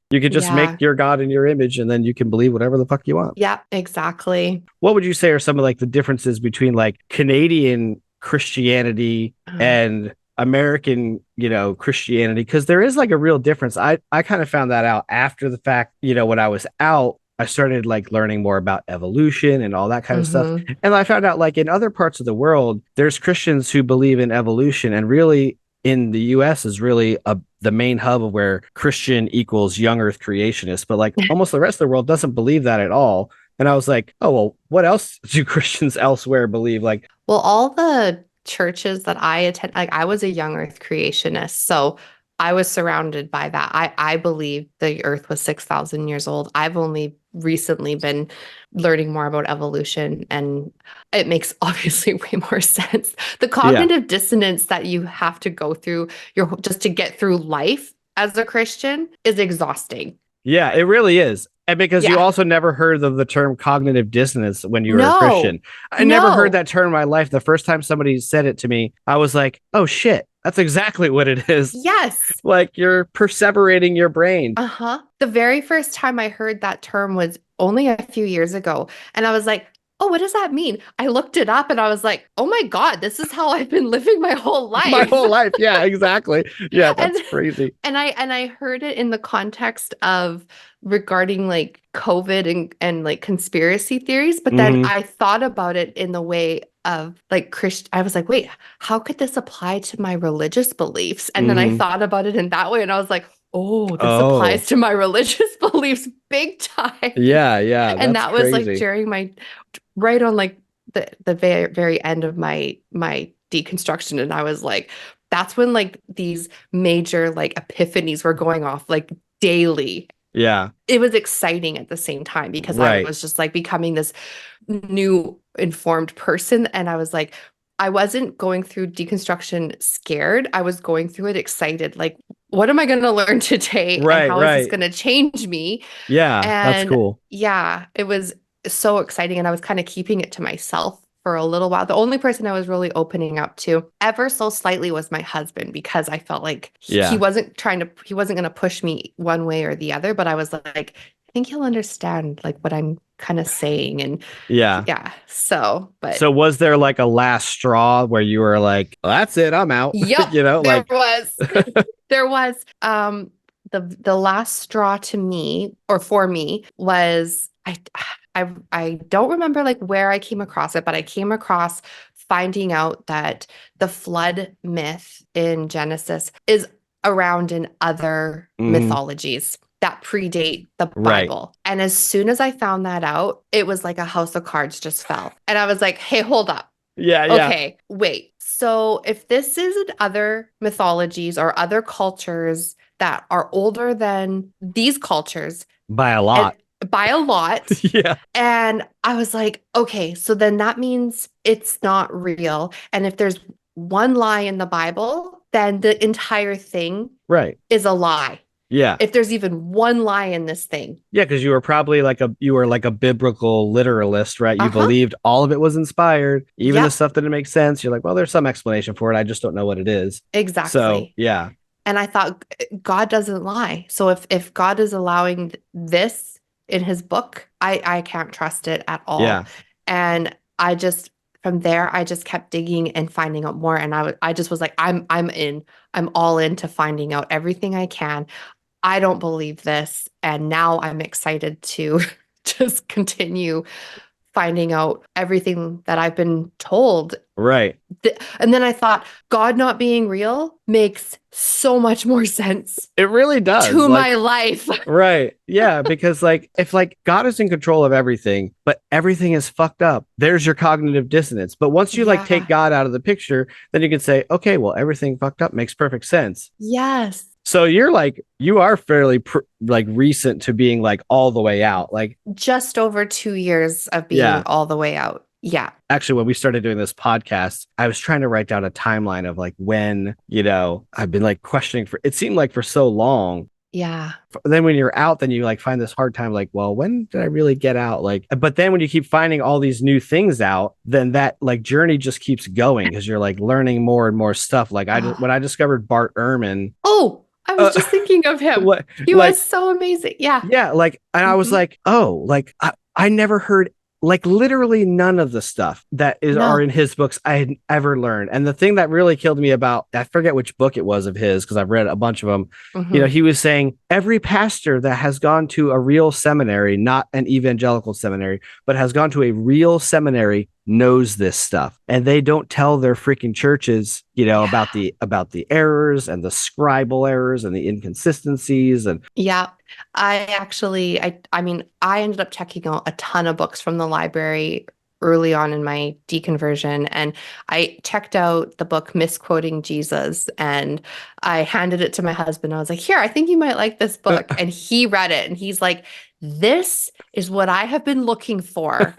You could just
Yeah.
make your God in your image, and then you can believe whatever the fuck you want.
Yeah, exactly.
What would you say are some of like the differences between like Canadian Christianity and American, you know, Christianity? Because there is like a real difference. I kind of found that out after the fact. You know, when I was out, I started like learning more about evolution and all that kind of stuff. And I found out like in other parts of the world, there's Christians who believe in evolution, and really in the US is really the main hub of where Christian equals young earth creationist, but like almost the rest of the world doesn't believe that at all. And I was like, oh, well, what else do Christians elsewhere believe? Like,
Well, all the churches that I attend, like I was a young earth creationist, so I was surrounded by that. I believe the earth was 6,000 years old. I've only recently been learning more about evolution, and it makes obviously way more sense. The cognitive dissonance that you have to go through just to get through life as a Christian is exhausting.
yeah, it really is. And because you
Yeah.
also never heard of the term cognitive dissonance when you were a
No.
Christian. I never heard
No.
that term in my life. The first time somebody said it to me, I was like, oh shit, that's exactly what it is.
Yes.
Like you're perseverating your brain.
Uh-huh. The very first time I heard that term was only a few years ago. And I was like, oh, what does that mean? I looked it up and I was like, oh my God, this is how I've been living my whole life.
My whole life. Yeah, exactly. Yeah, that's crazy.
And I heard it in the context of regarding like COVID and like conspiracy theories, but then I thought about it in the way of like Christian. I was like, wait, how could this apply to my religious beliefs? And then I thought about it in that way, and I was like, oh, this applies to my religious beliefs big time.
Yeah, yeah.
And that was
crazy.
like during my right on like the very, very end of my deconstruction. And I was like, that's when like these major like epiphanies were going off like daily.
Yeah.
It was exciting at the same time because I was just like becoming this new informed person. And I was like, I wasn't going through deconstruction scared. I was going through it excited. Like, what am I going to learn today?
Right,
and how is this going to change me?
Yeah,
And
that's cool.
yeah, it was so exciting. And I was kind of keeping it to myself for a little while. The only person I was really opening up to ever so slightly was my husband, because I felt like he wasn't going to push me one way or the other, but I was like, I think he'll understand like what I'm kind of saying. And yeah. So
was there like a last straw where you were like, well, that's it, I'm out?
Yep,
you know,
there
like
was. There was. The last straw to me, or for me, was I don't remember like where I came across it, but I came across finding out that the flood myth in Genesis is around in other mythologies that predate the Bible. And as soon as I found that out, it was like a house of cards just fell. And I was like, hey, hold up.
Yeah.
Okay, wait. So if this is in other mythologies or other cultures that are older than these cultures
by a lot.
Yeah. And I was like, okay, so then that means it's not real. And if there's one lie in the Bible, then the entire thing
Right.
is a lie.
Yeah.
If there's even one lie in this thing.
Yeah, because you were probably like a biblical literalist, right? You
Uh-huh.
believed all of it was inspired, even the
Yep,
stuff that didn't make sense. You're like, well, there's some explanation for it. I just don't know what it is. So
exactly.
yeah.
And I thought God doesn't lie. So if God is allowing this in his book, I can't trust it at all.
Yeah.
And I just from there I just kept digging and finding out more. And I just was like, I'm in. I'm all into finding out everything I can. I don't believe this. And now I'm excited to just continue finding out everything that I've been told.
Right.
And then I thought, God not being real makes so much more sense
It really does.
to
Like,
my life.
right. Yeah. Because like if like God is in control of everything, but everything is fucked up, there's your cognitive dissonance. But once you like take
Yeah.
God out of the picture, then you can say, okay, well, everything fucked up makes perfect sense.
Yes.
So you're like, you are fairly like recent to being like all the way out. Like,
Just over 2 years of being
yeah.
all the way out. Yeah.
Actually, when we started doing this podcast, I was trying to write down a timeline of like when, I've been like questioning for it seemed like for so long.
Yeah.
Then when you're out, then you like find this hard time, like, well, when did I really get out? Like, but then when you keep finding all these new things out, then that like journey just keeps going because you're like learning more and more stuff. Like when I discovered Bart Ehrman.
Oh, I was just thinking of him.
What,
He
like,
was so amazing. Yeah.
yeah, like, and I was like, oh, like I never heard like literally none of the stuff that are in his books I had ever learned. And the thing that really killed me about, I forget which book it was of his, because I've read a bunch of them. He was saying every pastor that has gone to a real seminary, not an evangelical seminary, but has gone to a real seminary knows this stuff, and they don't tell their freaking churches about the errors and the scribal errors and the inconsistencies. And
yeah, I mean, I ended up checking out a ton of books from the library early on in my deconversion, and I checked out the book Misquoting Jesus, and I handed it to my husband. I was like, here, I think you might like this book. And he read it and he's like, this is what I have been looking for.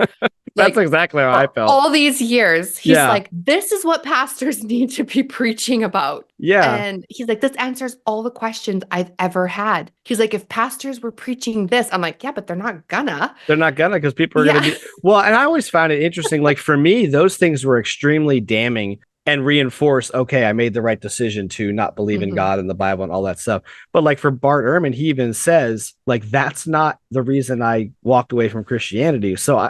That's exactly how I felt.
All these years. He's like, this is what pastors need to be preaching about.
Yeah.
And he's like, this answers all the questions I've ever had. He's like, if pastors were preaching this, I'm like, yeah, but they're not gonna.
They're not gonna, because people are gonna be. Well, and I always found it interesting. Like for me, those things were extremely damning and reinforce, okay, I made the right decision to not believe in God and the Bible and all that stuff. But like for Bart Ehrman, he even says, like, that's not the reason I walked away from Christianity. So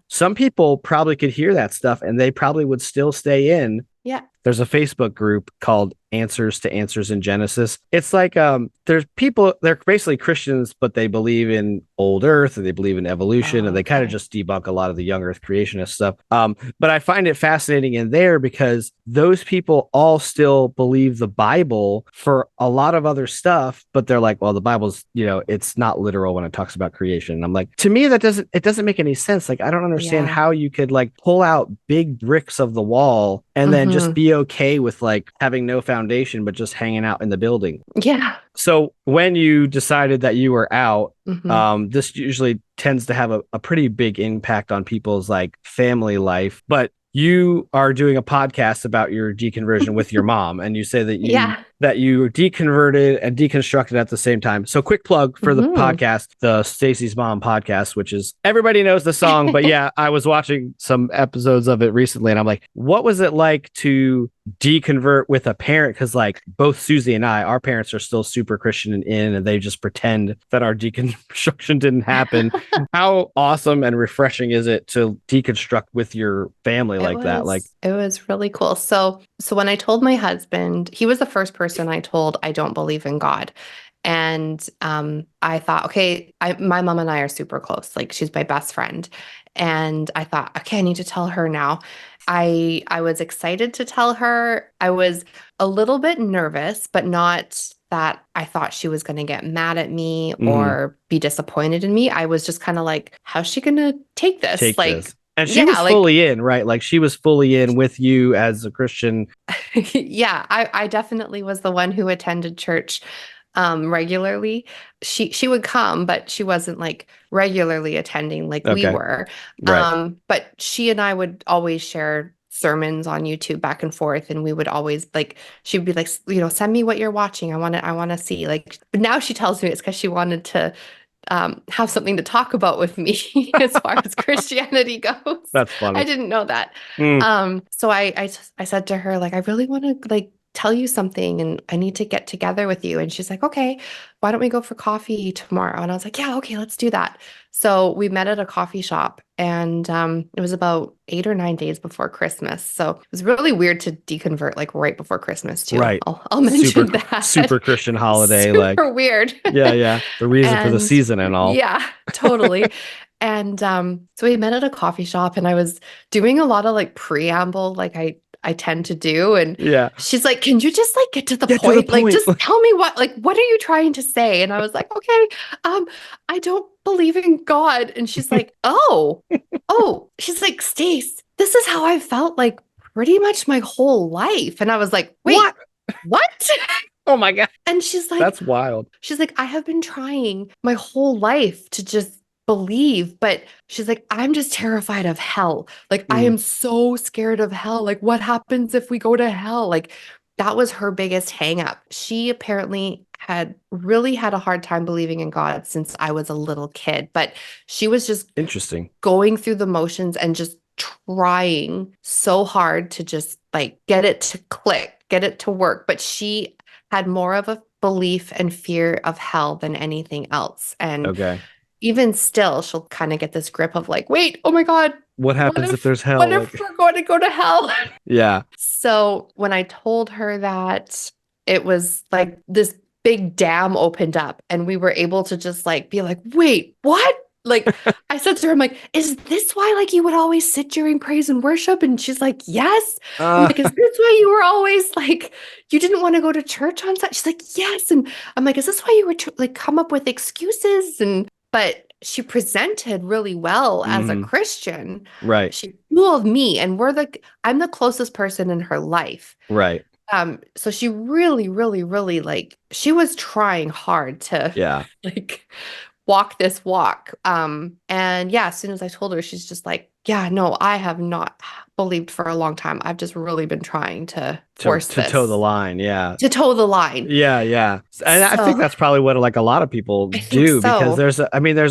some people probably could hear that stuff and they probably would still stay in.
Yeah.
There's a Facebook group called Answers to Answers in Genesis. It's like there's people, they're basically Christians, but they believe in old earth and they believe in evolution, and they kind of just debunk a lot of the young earth creationist stuff. But I find it fascinating in there because those people all still believe the Bible for a lot of other stuff, but they're like, well, the Bible's, it's not literal when it talks about creation. And I'm like, to me, it doesn't make any sense. Like, I don't understand how you could like pull out big bricks of the wall and then just be okay with like having no foundation, but just hanging out in the building.
Yeah.
So when you decided that you were out, this usually tends to have a pretty big impact on people's like family life. But you are doing a podcast about your deconversion with your mom, and you say that you deconverted and deconstructed at the same time. So quick plug for the podcast, the Stacie's Mom podcast, which is, everybody knows the song, but yeah, I was watching some episodes of it recently and I'm like, what was it like to deconvert with a parent? Because like both Susie and our parents are still super Christian and they just pretend that our deconstruction didn't happen. How awesome and refreshing is it to deconstruct with your family like that? Like,
it was really cool. So when I told my husband, he was the first person I told I don't believe in God. And I thought, okay, my mom and I are super close. Like, she's my best friend. And I thought, okay, I need to tell her now. I was excited to tell her. I was a little bit nervous, but not that I thought she was going to get mad at me or be disappointed in me. I was just kind of like, how's she going to take this?
And she was fully in, right? Like, she was fully in with you as a Christian.
Yeah, I definitely was the one who attended church regularly. She would come, but she wasn't like regularly attending like we were.
Right.
But she and I would always share sermons on YouTube back and forth, and we would always like, she'd be like, you know, send me what you're watching. I want to see, like, but now she tells me it's because she wanted to have something to talk about with me as far as Christianity goes.
That's funny.
I didn't know that. So I said to her, like, I really want to like tell you something and I need to get together with you. And she's like, okay, why don't we go for coffee tomorrow? And I was like, yeah, okay, let's do that. So we met at a coffee shop, and it was about 8 or 9 days before Christmas. So it was really weird to deconvert like right before Christmas too.
Right.
I'll mention that.
Super Christian holiday.
Super
like
weird.
yeah. The reason for the season and all.
Yeah, totally. And so we met at a coffee shop, and I was doing a lot of like preamble, like I tend to do. And
Yeah.
she's like, can you just like get to the
Get to
point?
the
Like,
point.
just tell me what are you trying to say? And I was like, okay, I don't believe in God. And she's like, oh, she's like, Stace, this is how I felt like pretty much my whole life. And I was like, wait, what?
Oh my God.
And she's like,
That's wild.
she's like, I have been trying my whole life to just believe, but she's like, I'm just terrified of hell. Like, I am so scared of hell. Like, what happens if we go to hell? Like, that was her biggest hang up. She apparently had really had a hard time believing in God since I was a little kid, but she was just
Interesting.
going through the motions and just trying so hard to just like get it to click, get it to work. But she had more of a belief and fear of hell than anything else. And
Okay.
even still, she'll kind of get this grip of like, wait, oh my God,
What happens if there's hell?
what
Like,
if we're going to go to hell?
yeah.
So when I told her that, it was like this big dam opened up, and we were able to just like be like, wait, what? Like, I said to her, I'm like, is this why like you would always sit during praise and worship? And she's like, yes. I'm like, is this why you were always like, you didn't want to go to church on Sunday? She's like, yes. And I'm like, is this why you were like come up with excuses? But she presented really well as a Christian.
Right.
She fooled me, and I'm the closest person in her life.
Right.
So she really, really, really like, she was trying hard to like walk this walk. And yeah, as soon as I told her, she's just like, yeah, no, I have not believed for a long time. I've just really been trying to force
to
this.
toe the line. Yeah.
To toe the line.
Yeah. And I think that's probably what like a lot of people do, because there's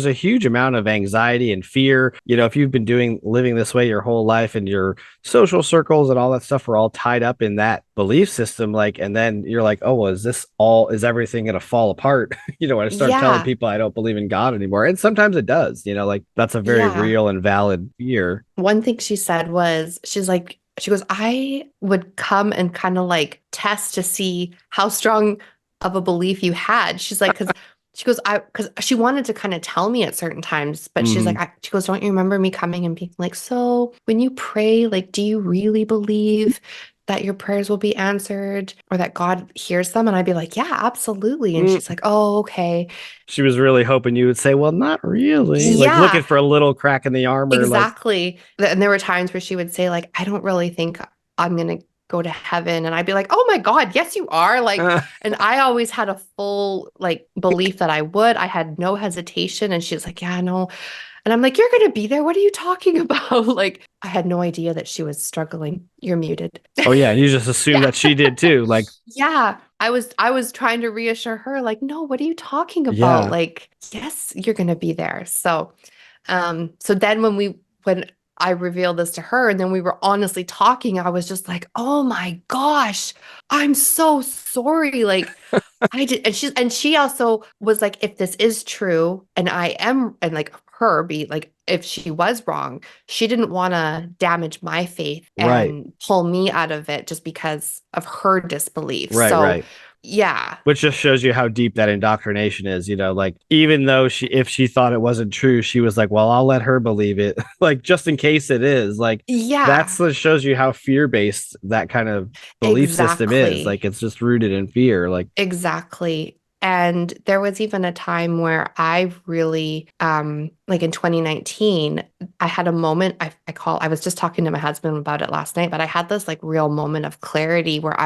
a huge amount of anxiety and fear. You know, if you've been living this way your whole life, and your social circles and all that stuff are all tied up in that belief system, like, and then you're like, oh, well, is everything going to fall apart? You know, when I start telling people I don't believe in God anymore. And sometimes it does, you know, like that's a very real and valid fear.
One thing she said was, she goes, I would come and kind of like test to see how strong of a belief you had. She's like, because she wanted to kind of tell me at certain times, but she's like, she goes, don't you remember me coming and being like, so when you pray, like, do you really believe that your prayers will be answered or that God hears them? And I'd be like, yeah, absolutely. And she's like, oh, okay.
She was really hoping you would say, well, not really. Like looking for a little crack in the armor.
Exactly. And there were times where she would say, like, I don't really think I'm going to go to heaven. And I'd be like, oh my God, yes, you are. Like, and I always had a full like belief that I would. I had no hesitation. And she's like, yeah, no. And I'm like, you're going to be there. What are you talking about? Like, I had no idea that she was struggling. You're muted.
Oh yeah. You just assumed that she did too. Like,
yeah, I was trying to reassure her, like, no, what are you talking about?
Yeah.
Like, yes, you're going to be there. So, so then when I revealed this to her, and then we were honestly talking, I was just like, oh my gosh, I'm so sorry. Like, I did. And she also was like, if this is true, and I am, and like her be like, if she was wrong, she didn't want to damage my faith and pull me out of it just because of her disbelief.
Right.
Yeah.
Which just shows you how deep that indoctrination is, you know, like even though if she thought it wasn't true, she was like, well, I'll let her believe it. Like, just in case it is. Like, that's what shows you how fear-based that kind of belief system is. Like, it's just rooted in fear. Like,
exactly. And there was even a time where I really like in 2019, I had a moment. I was just talking to my husband about it last night, but I had this like real moment of clarity where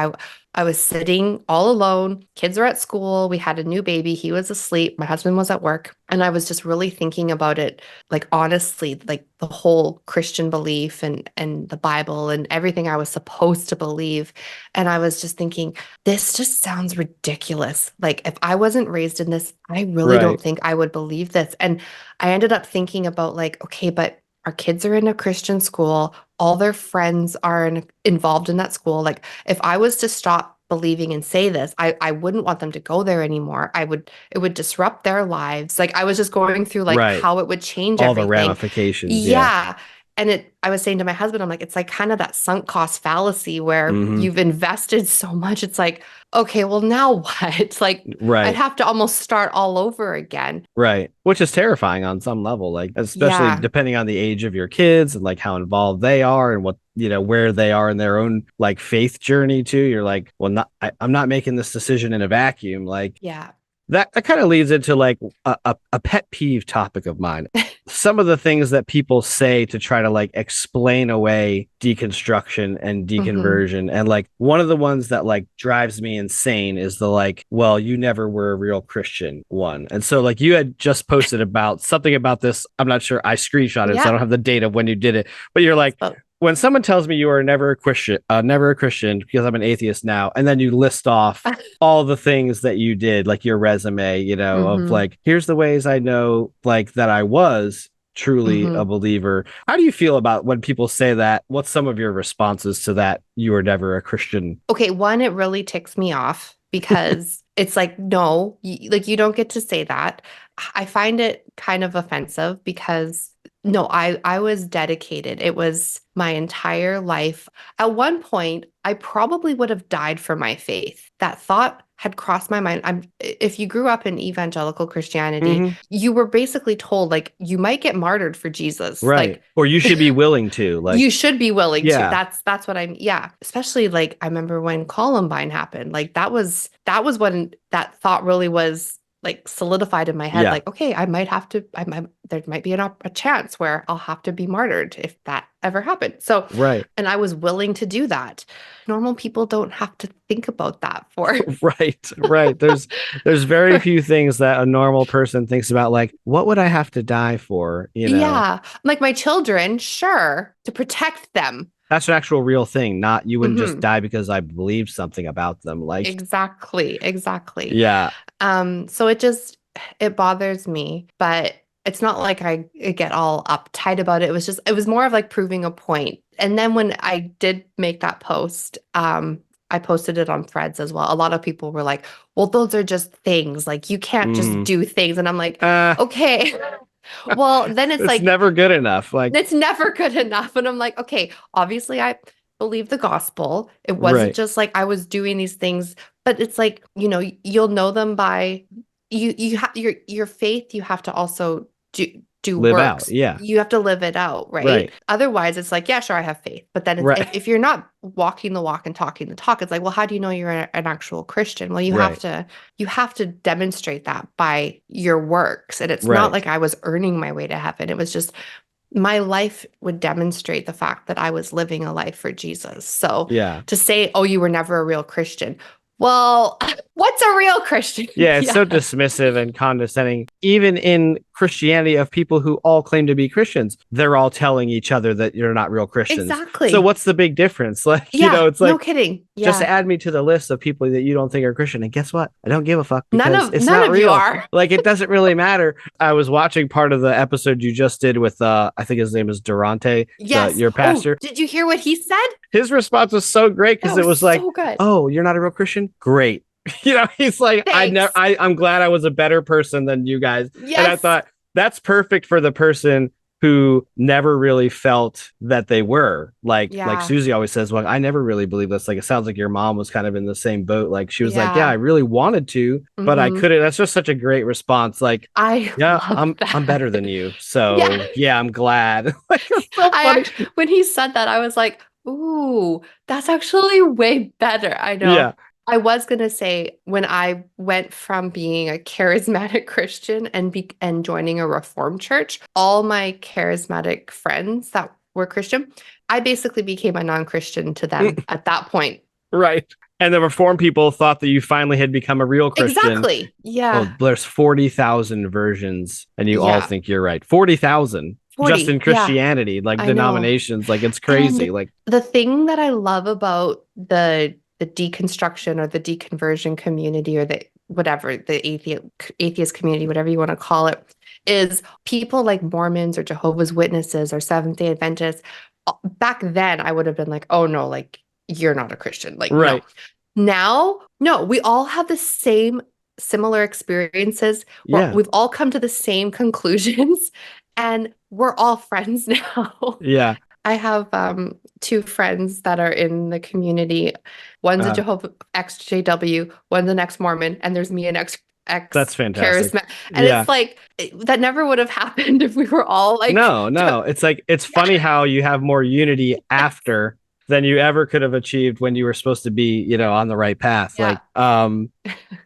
I was sitting all alone. Kids were at school. We had a new baby. He was asleep. My husband was at work. And I was just really thinking about it, like honestly, like the whole Christian belief and the Bible and everything I was supposed to believe. And I was just thinking, this just sounds ridiculous. Like if I wasn't raised in this, I really
Right.
don't think I would believe this. And I ended up thinking about like, okay, but our kids are in a Christian school. All their friends are involved in that school. Like if I was to stop believing and say this, I wouldn't want them to go there anymore. It would disrupt their lives. Like I was just going through like
Right.
how it would change
All the
everything.
ramifications. Yeah.
Yeah. And I was saying to my husband, I'm like, it's like kind of that sunk cost fallacy where
Mhm.
you've invested so much. It's like, okay, well, now what? Like, I'd
Right.
have to almost start all over again.
Right. Which is terrifying on some level, like, especially
Yeah.
depending on the age of your kids and like how involved they are and what, where they are in their own like faith journey too. You're like, well, I'm not making this decision in a vacuum. Like,
Yeah.
that kind of leads into like a pet peeve topic of mine. Some of the things that people say to try to like explain away deconstruction and deconversion. And like one of the ones that like drives me insane is the like, well, you never were a real Christian one. And so like you had just posted about something about this. I'm not sure. I screenshot it, so I
Yeah.
don't have the date of when you did it, but you're like,
So,
when someone tells me you are never a Christian because I'm an atheist now, and then you list off all the things that you did, like your resume, of
mhm,
like, here's the ways I know like that I was truly a
mhm.
believer. How do you feel about when people say that? What's some of your responses to that? You were never a Christian.
Okay, one, it really ticks me off because it's like, no, like you don't get to say that. I find it kind of offensive because no, I was dedicated. It was my entire life. At one point, I probably would have died for my faith. That thought had crossed my mind. If you grew up in evangelical Christianity,
Mhm.
you were basically told like you might get martyred for Jesus.
Right.
Like
Or you should be willing to. Like,
you should be willing to.
yeah,
That's what I'm, yeah. Especially like I remember when Columbine happened. Like that was when that thought really was like solidified in my head.
yeah,
Like, okay, there might be a chance where I'll have to be martyred if that ever happened. So,
right.
and I was willing to do that. Normal people don't have to think about that for.
Right. There's very few things that a normal person thinks about, like, what would I have to die for?
Yeah. Like my children, sure, to protect them.
That's an actual real thing. Not you wouldn't just
Mhm.
die because I believe something about them. Like,
Exactly.
yeah,
So it bothers me, but it's not like I get all uptight about it. It was more of like proving a point. And then when I did make that post, I posted it on Threads as well. A lot of people were like, well, those are just things. Like you can't just
mhm.
do things. And I'm like,
uh,
okay. Well, then it's
it's
like,
never good enough. Like,
it's never good enough. And I'm like, okay, obviously I believe the gospel. It wasn't
right,
just like I was doing these things, but it's like, you'll know them by you have your faith, you have to also do
live out.
works.
Yeah,
You have to live it out, right?
right,
Otherwise, it's like, yeah, sure, I have faith. But then
right,
if you're not walking the walk and talking the talk, it's like, well, how do you know you're an actual Christian? Well,
right,
you have to demonstrate that by your works. And it's not
right.
like I was earning my way to heaven. It was just my life would demonstrate the fact that I was living a life for Jesus. So
Yeah.
to say, oh, you were never a real Christian. Well, what's a real Christian?
Yeah, it's
Yeah,
so dismissive and condescending. Even in Christianity, of people who all claim to be Christians, they're all telling each other that you're not real Christians. So
exactly.
what's the big difference? Like,
Yeah,
it's
no
like,
kidding.
just
Yeah.
add me to the list of people that you don't think are Christian. And guess what? I don't give a fuck
None
because
of
it's
none
not
of you
real.
are.
Like, it doesn't really matter. I was watching part of the episode you just did with, I think his name is Durante,
Yes.
your
Oh,
pastor.
did you hear what he said?
His response was so great
That
because it
was
was like,
so good.
oh, you're not a real Christian? Great. He's like,
Thanks.
I'm glad I was a better person than you guys. And I
Yes.
thought that's perfect for the person who never really felt that they were like
Yeah.
Susie always says, well, I never really believe this. Like, it sounds like your mom was kind of in the same boat. Like, she was like, yeah, I
Yeah.
really wanted to, but I
Hmm.
couldn't. That's just such a great response. Like,
I
yeah,
love
I'm
that.
better than you.
Yeah.
So yeah, I'm glad. Like, it's so
I
funny.
actually, when he said that, I was like, ooh, that's actually way better. I
Yeah.
know. I was gonna say when I went from being a charismatic Christian and joining a Reformed church, all my charismatic friends that were Christian, I basically became a non-Christian to them at that point.
Right. And the Reformed people thought that you finally had become a real Christian.
Exactly.
Well,
Yeah.
there's 40,000 versions, and you all
Yeah.
think you're right. 40,000 just in
40. Yeah.
Christianity, like
I know.
denominations, like it's
And
crazy. Like,
the thing that I love about the deconstruction or the deconversion community or the whatever, the atheist community, whatever you want to call it, is people like Mormons or Jehovah's Witnesses or Seventh-day Adventists. Back then, I would have been like, oh no, like you're not a Christian. Like, no.
right.
Now, no, we all have the same similar experiences.
Yeah.
We've all come to the same conclusions and we're all friends now.
Yeah.
I have two friends that are in the community. One's a
Uh,
Jehovah ex-JW, one's an ex-Mormon, and there's me an ex
that's fantastic.
charismatic. And
Yeah.
it's like that never would have happened if we were all like
No. It's like, it's funny how you have more unity after than you ever could have achieved when you were supposed to be, on the right path.
Yeah.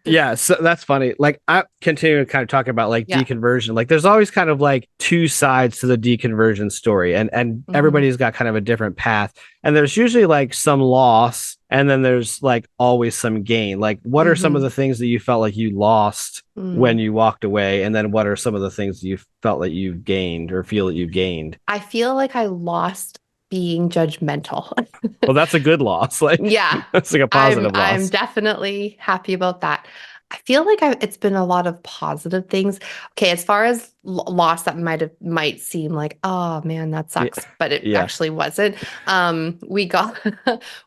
Yeah, so that's funny. Like I continue to kind of talk about like
Yeah.
deconversion. Like there's always kind of like two sides to the deconversion story, and everybody's got kind of a different path. And there's usually like some loss, and then there's like always some gain. Like what are some of the things that you felt like you lost when you walked away, and then what are some of the things you felt that you gained or feel that you gained?
I feel like I lost being judgmental.
Well, that's a good loss. Like
Yeah.
that's like a positive loss.
I'm definitely happy about that. I feel like it's been a lot of positive things. Okay, as far as loss that might seem like, oh man, that sucks, but it actually wasn't. We got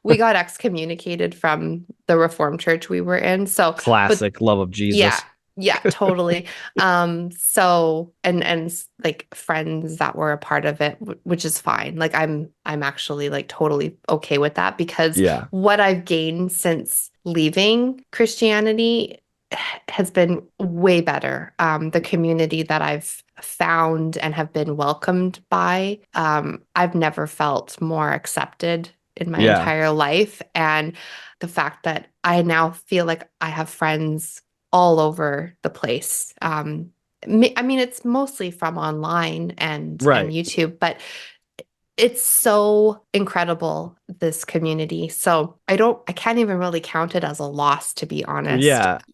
we got excommunicated from the Reformed church we were in. So
classic love of Jesus.
Yeah. Yeah, totally. So and like friends that were a part of it, which is fine. Like I'm actually like totally okay with that because what I've gained since leaving Christianity has been way better. The community that I've found and have been welcomed by, I've never felt more accepted in my entire life. And the fact that I now feel like I have friends all over the place. I mean, it's mostly from online and YouTube, but it's so incredible, this community. So I can't even really count it as a loss, to be honest.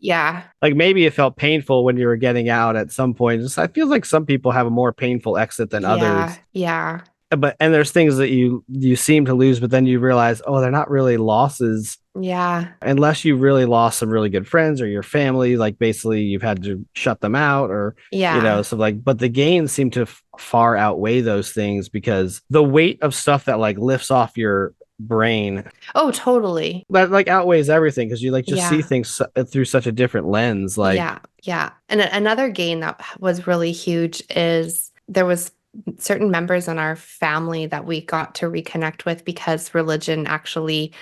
Yeah.
Like maybe it felt painful when you were getting out at some point. I feel like some people have a more painful exit than others.
Yeah.
And there's things that you seem to lose, but then you realize, oh, they're not really losses.
Yeah.
Unless you really lost some really good friends or your family, like basically you've had to shut them out or, so like, but the gains seem to far outweigh those things because the weight of stuff that like lifts off your brain.
Oh, totally.
That like outweighs everything because you like just see things through such a different lens. Like,
yeah. And another gain that was really huge is there was certain members in our family that we got to reconnect with because religion actually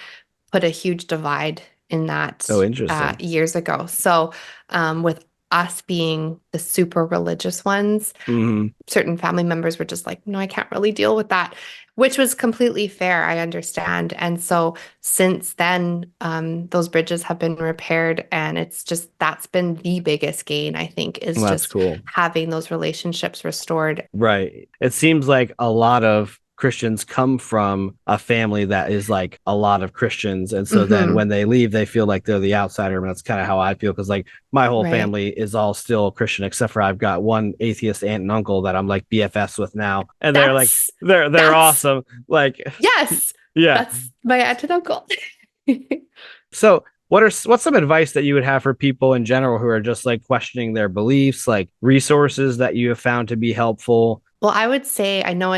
put a huge divide in that years ago. So with us being the super religious ones, certain family members were just like, no, I can't really deal with that, which was completely fair. I understand. And so since then, those bridges have been repaired. And it's just, that's been the biggest gain, I think, is just having those relationships restored.
Right. It seems like a lot of Christians come from a family that is like a lot of Christians. And so then when they leave, they feel like they're the outsider. And that's kind of how I feel. Cause like my whole family is all still Christian, except for I've got one atheist aunt and uncle that I'm like BFFs with now. And they're like, they're awesome. Like,
yes.
Yeah.
That's my aunt and uncle.
So what's some advice that you would have for people in general who are just like questioning their beliefs, like resources that you have found to be helpful?
Well, I would say, I know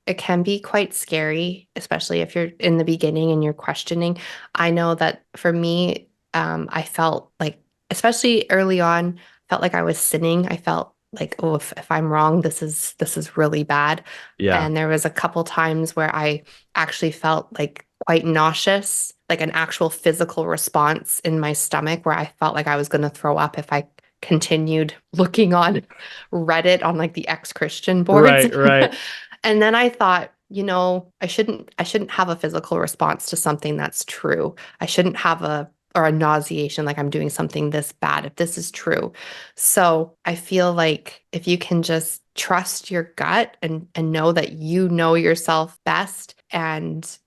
it can be quite scary, especially if you're in the beginning and you're questioning. I know that for me, I felt like, especially early on, felt like I was sinning. I felt like, oh, if I'm wrong, this is really bad.
Yeah.
And there was a couple times where I actually felt like quite nauseous, like an actual physical response in my stomach where I felt like I was going to throw up if I continued looking on Reddit on like the ex-Christian boards.
Right.
And then I thought, I shouldn't have a physical response to something that's true. I shouldn't have a or a nauseation, like I'm doing something this bad, if this is true. So I feel like if you can just trust your gut and know that you know yourself best, and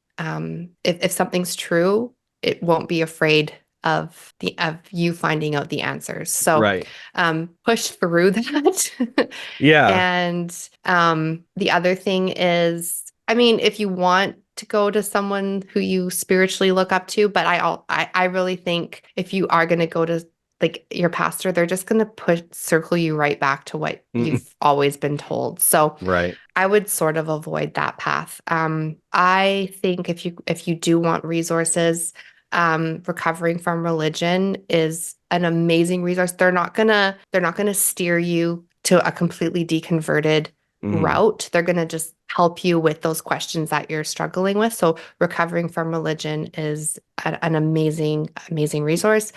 if something's true, it won't be afraid of you finding out the answers. So
Right.
push through that.
Yeah.
And the other thing is, I mean, if you want to go to someone who you spiritually look up to, but I really think if you are going to go to like your pastor, they're just going to circle you right back to what you've always been told. So
Right.
I would sort of avoid that path. I think if you do want resources, recovering from religion is an amazing resource. They're not gonna steer you to a completely deconverted route. They're gonna just help you with those questions that you're struggling with. So recovering from religion is an amazing resource.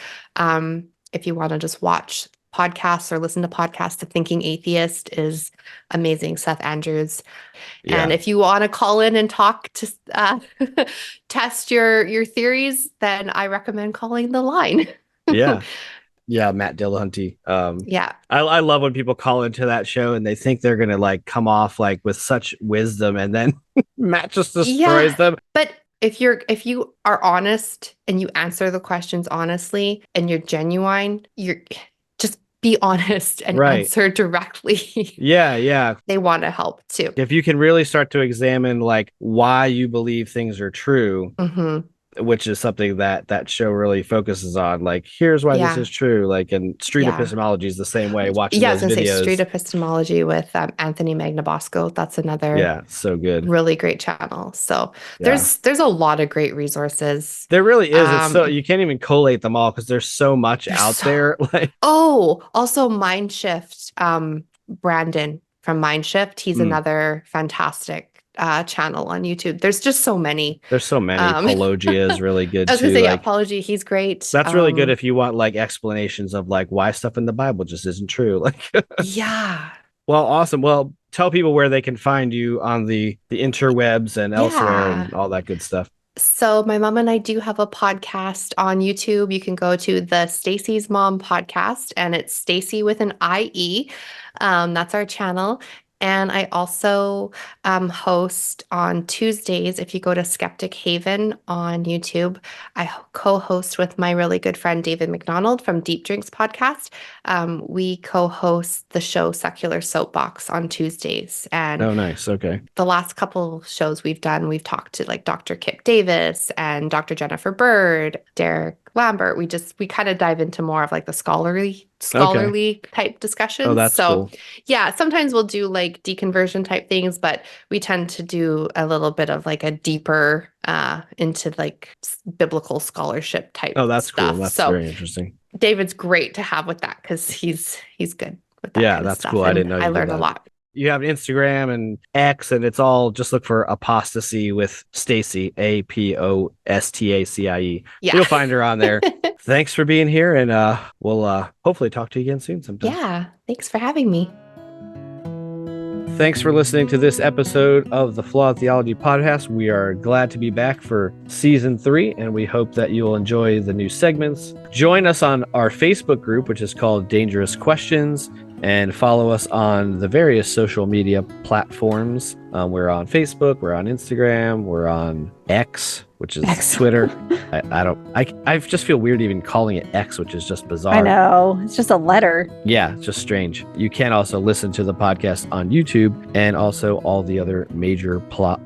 If you want to just watch podcasts or listen to podcasts, The Thinking Atheist is amazing. Seth Andrews.
Yeah.
And if you want to call in and talk to test your theories, then I recommend calling the line.
Yeah. Yeah, Matt Dillahunty.
Yeah.
I love when people call into that show and they think they're gonna like come off like with such wisdom, and then Matt just destroys them.
But if you are honest and you answer the questions honestly and you're genuine, you're just be honest and answer directly.
Yeah.
They want to help too.
If you can really start to examine like why you believe things are true, which is something that show really focuses on, like here's why this is true, like, and street epistemology is the same way. Watching
I was
those
gonna
videos.
say street epistemology with Anthony Magnabosco. That's another
so good,
really great channel. So there's a lot of great resources.
There really is. It's so you can't even collate them all because there's so much out there. Like
also Mindshift, Brandon from Mindshift. He's another fantastic channel on YouTube. There's just so many.
There's so many. Apologia is really good.
I was gonna say Apology. He's great.
That's really good if you want like explanations of like why stuff in the Bible just isn't true. Like
yeah.
Well, awesome. Well, tell people where they can find you on the interwebs and elsewhere and all that good stuff.
So my mom and I do have a podcast on YouTube. You can go to the Stacie's Mom podcast, and it's Stacie with an IE. That's our channel. And I also host on Tuesdays. If you go to Skeptic Haven on YouTube, I co-host with my really good friend David McDonald from Deep Drinks podcast. We co-host the show Secular Soapbox on Tuesdays. And
nice. Okay.
The last couple shows we've done, we've talked to like Dr. Kip Davis and Dr. Jennifer Bird, Derek Lambert. We kind of dive into more of like the scholarly type discussions.
Oh, that's cool.
Yeah, sometimes we'll do like deconversion type things, but we tend to do a little bit of like a deeper into like biblical scholarship type.
Oh, that's
stuff.
cool. That's very interesting.
David's great to have with that because he's good with that.
Yeah, that's cool. I didn't know.
I learned a lot.
You have Instagram and X, and it's all just look for Apostacie with Stacie, Apostacie.
Yeah.
You'll find her on there. Thanks for being here, and we'll hopefully talk to you again soon sometime.
Yeah, thanks for having me.
Thanks for listening to this episode of the Flawed Theology Podcast. We are glad to be back for season 3, and we hope that you'll enjoy the new segments. Join us on our Facebook group, which is called Dangerous Questions, and follow us on the various social media platforms. We're on Facebook, we're on Instagram, we're on X, which is Twitter. I just feel weird even calling it X, which is just bizarre.
I know. It's just a letter.
Yeah, it's just strange. You can also listen to the podcast on YouTube and also all the other major podcast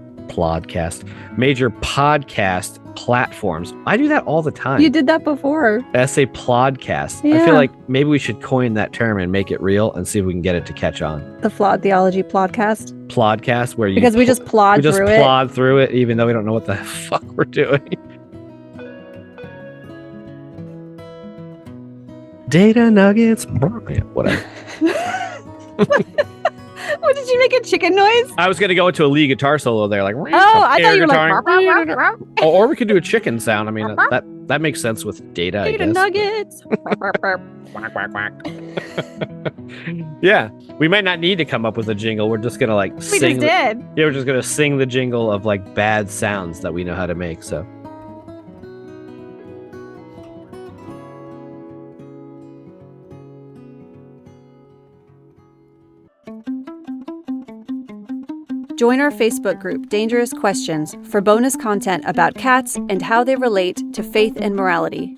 platforms. I do that all the time.
You did that before.
I say plodcast.
Yeah.
I feel like maybe we should coin that term and make it real and see if we can get it to catch on.
The Flawed Theology Plodcast.
Plodcast, where you
because we just plod
through it, even though we don't know what the fuck we're doing. Data nuggets. Yeah, whatever.
What, did you make a chicken noise?
I was gonna go into a lead guitar solo there, like.
Oh, I thought you were like.
Or we could do a chicken sound. I mean, that makes sense with data. I guess.
Nuggets.
Yeah, we might not need to come up with a jingle. We're just gonna like sing.
We just did.
Yeah, we're just gonna sing the jingle of like bad sounds that we know how to make. So.
Join our Facebook group, Dangerous Questions, for bonus content about cats and how they relate to faith and morality.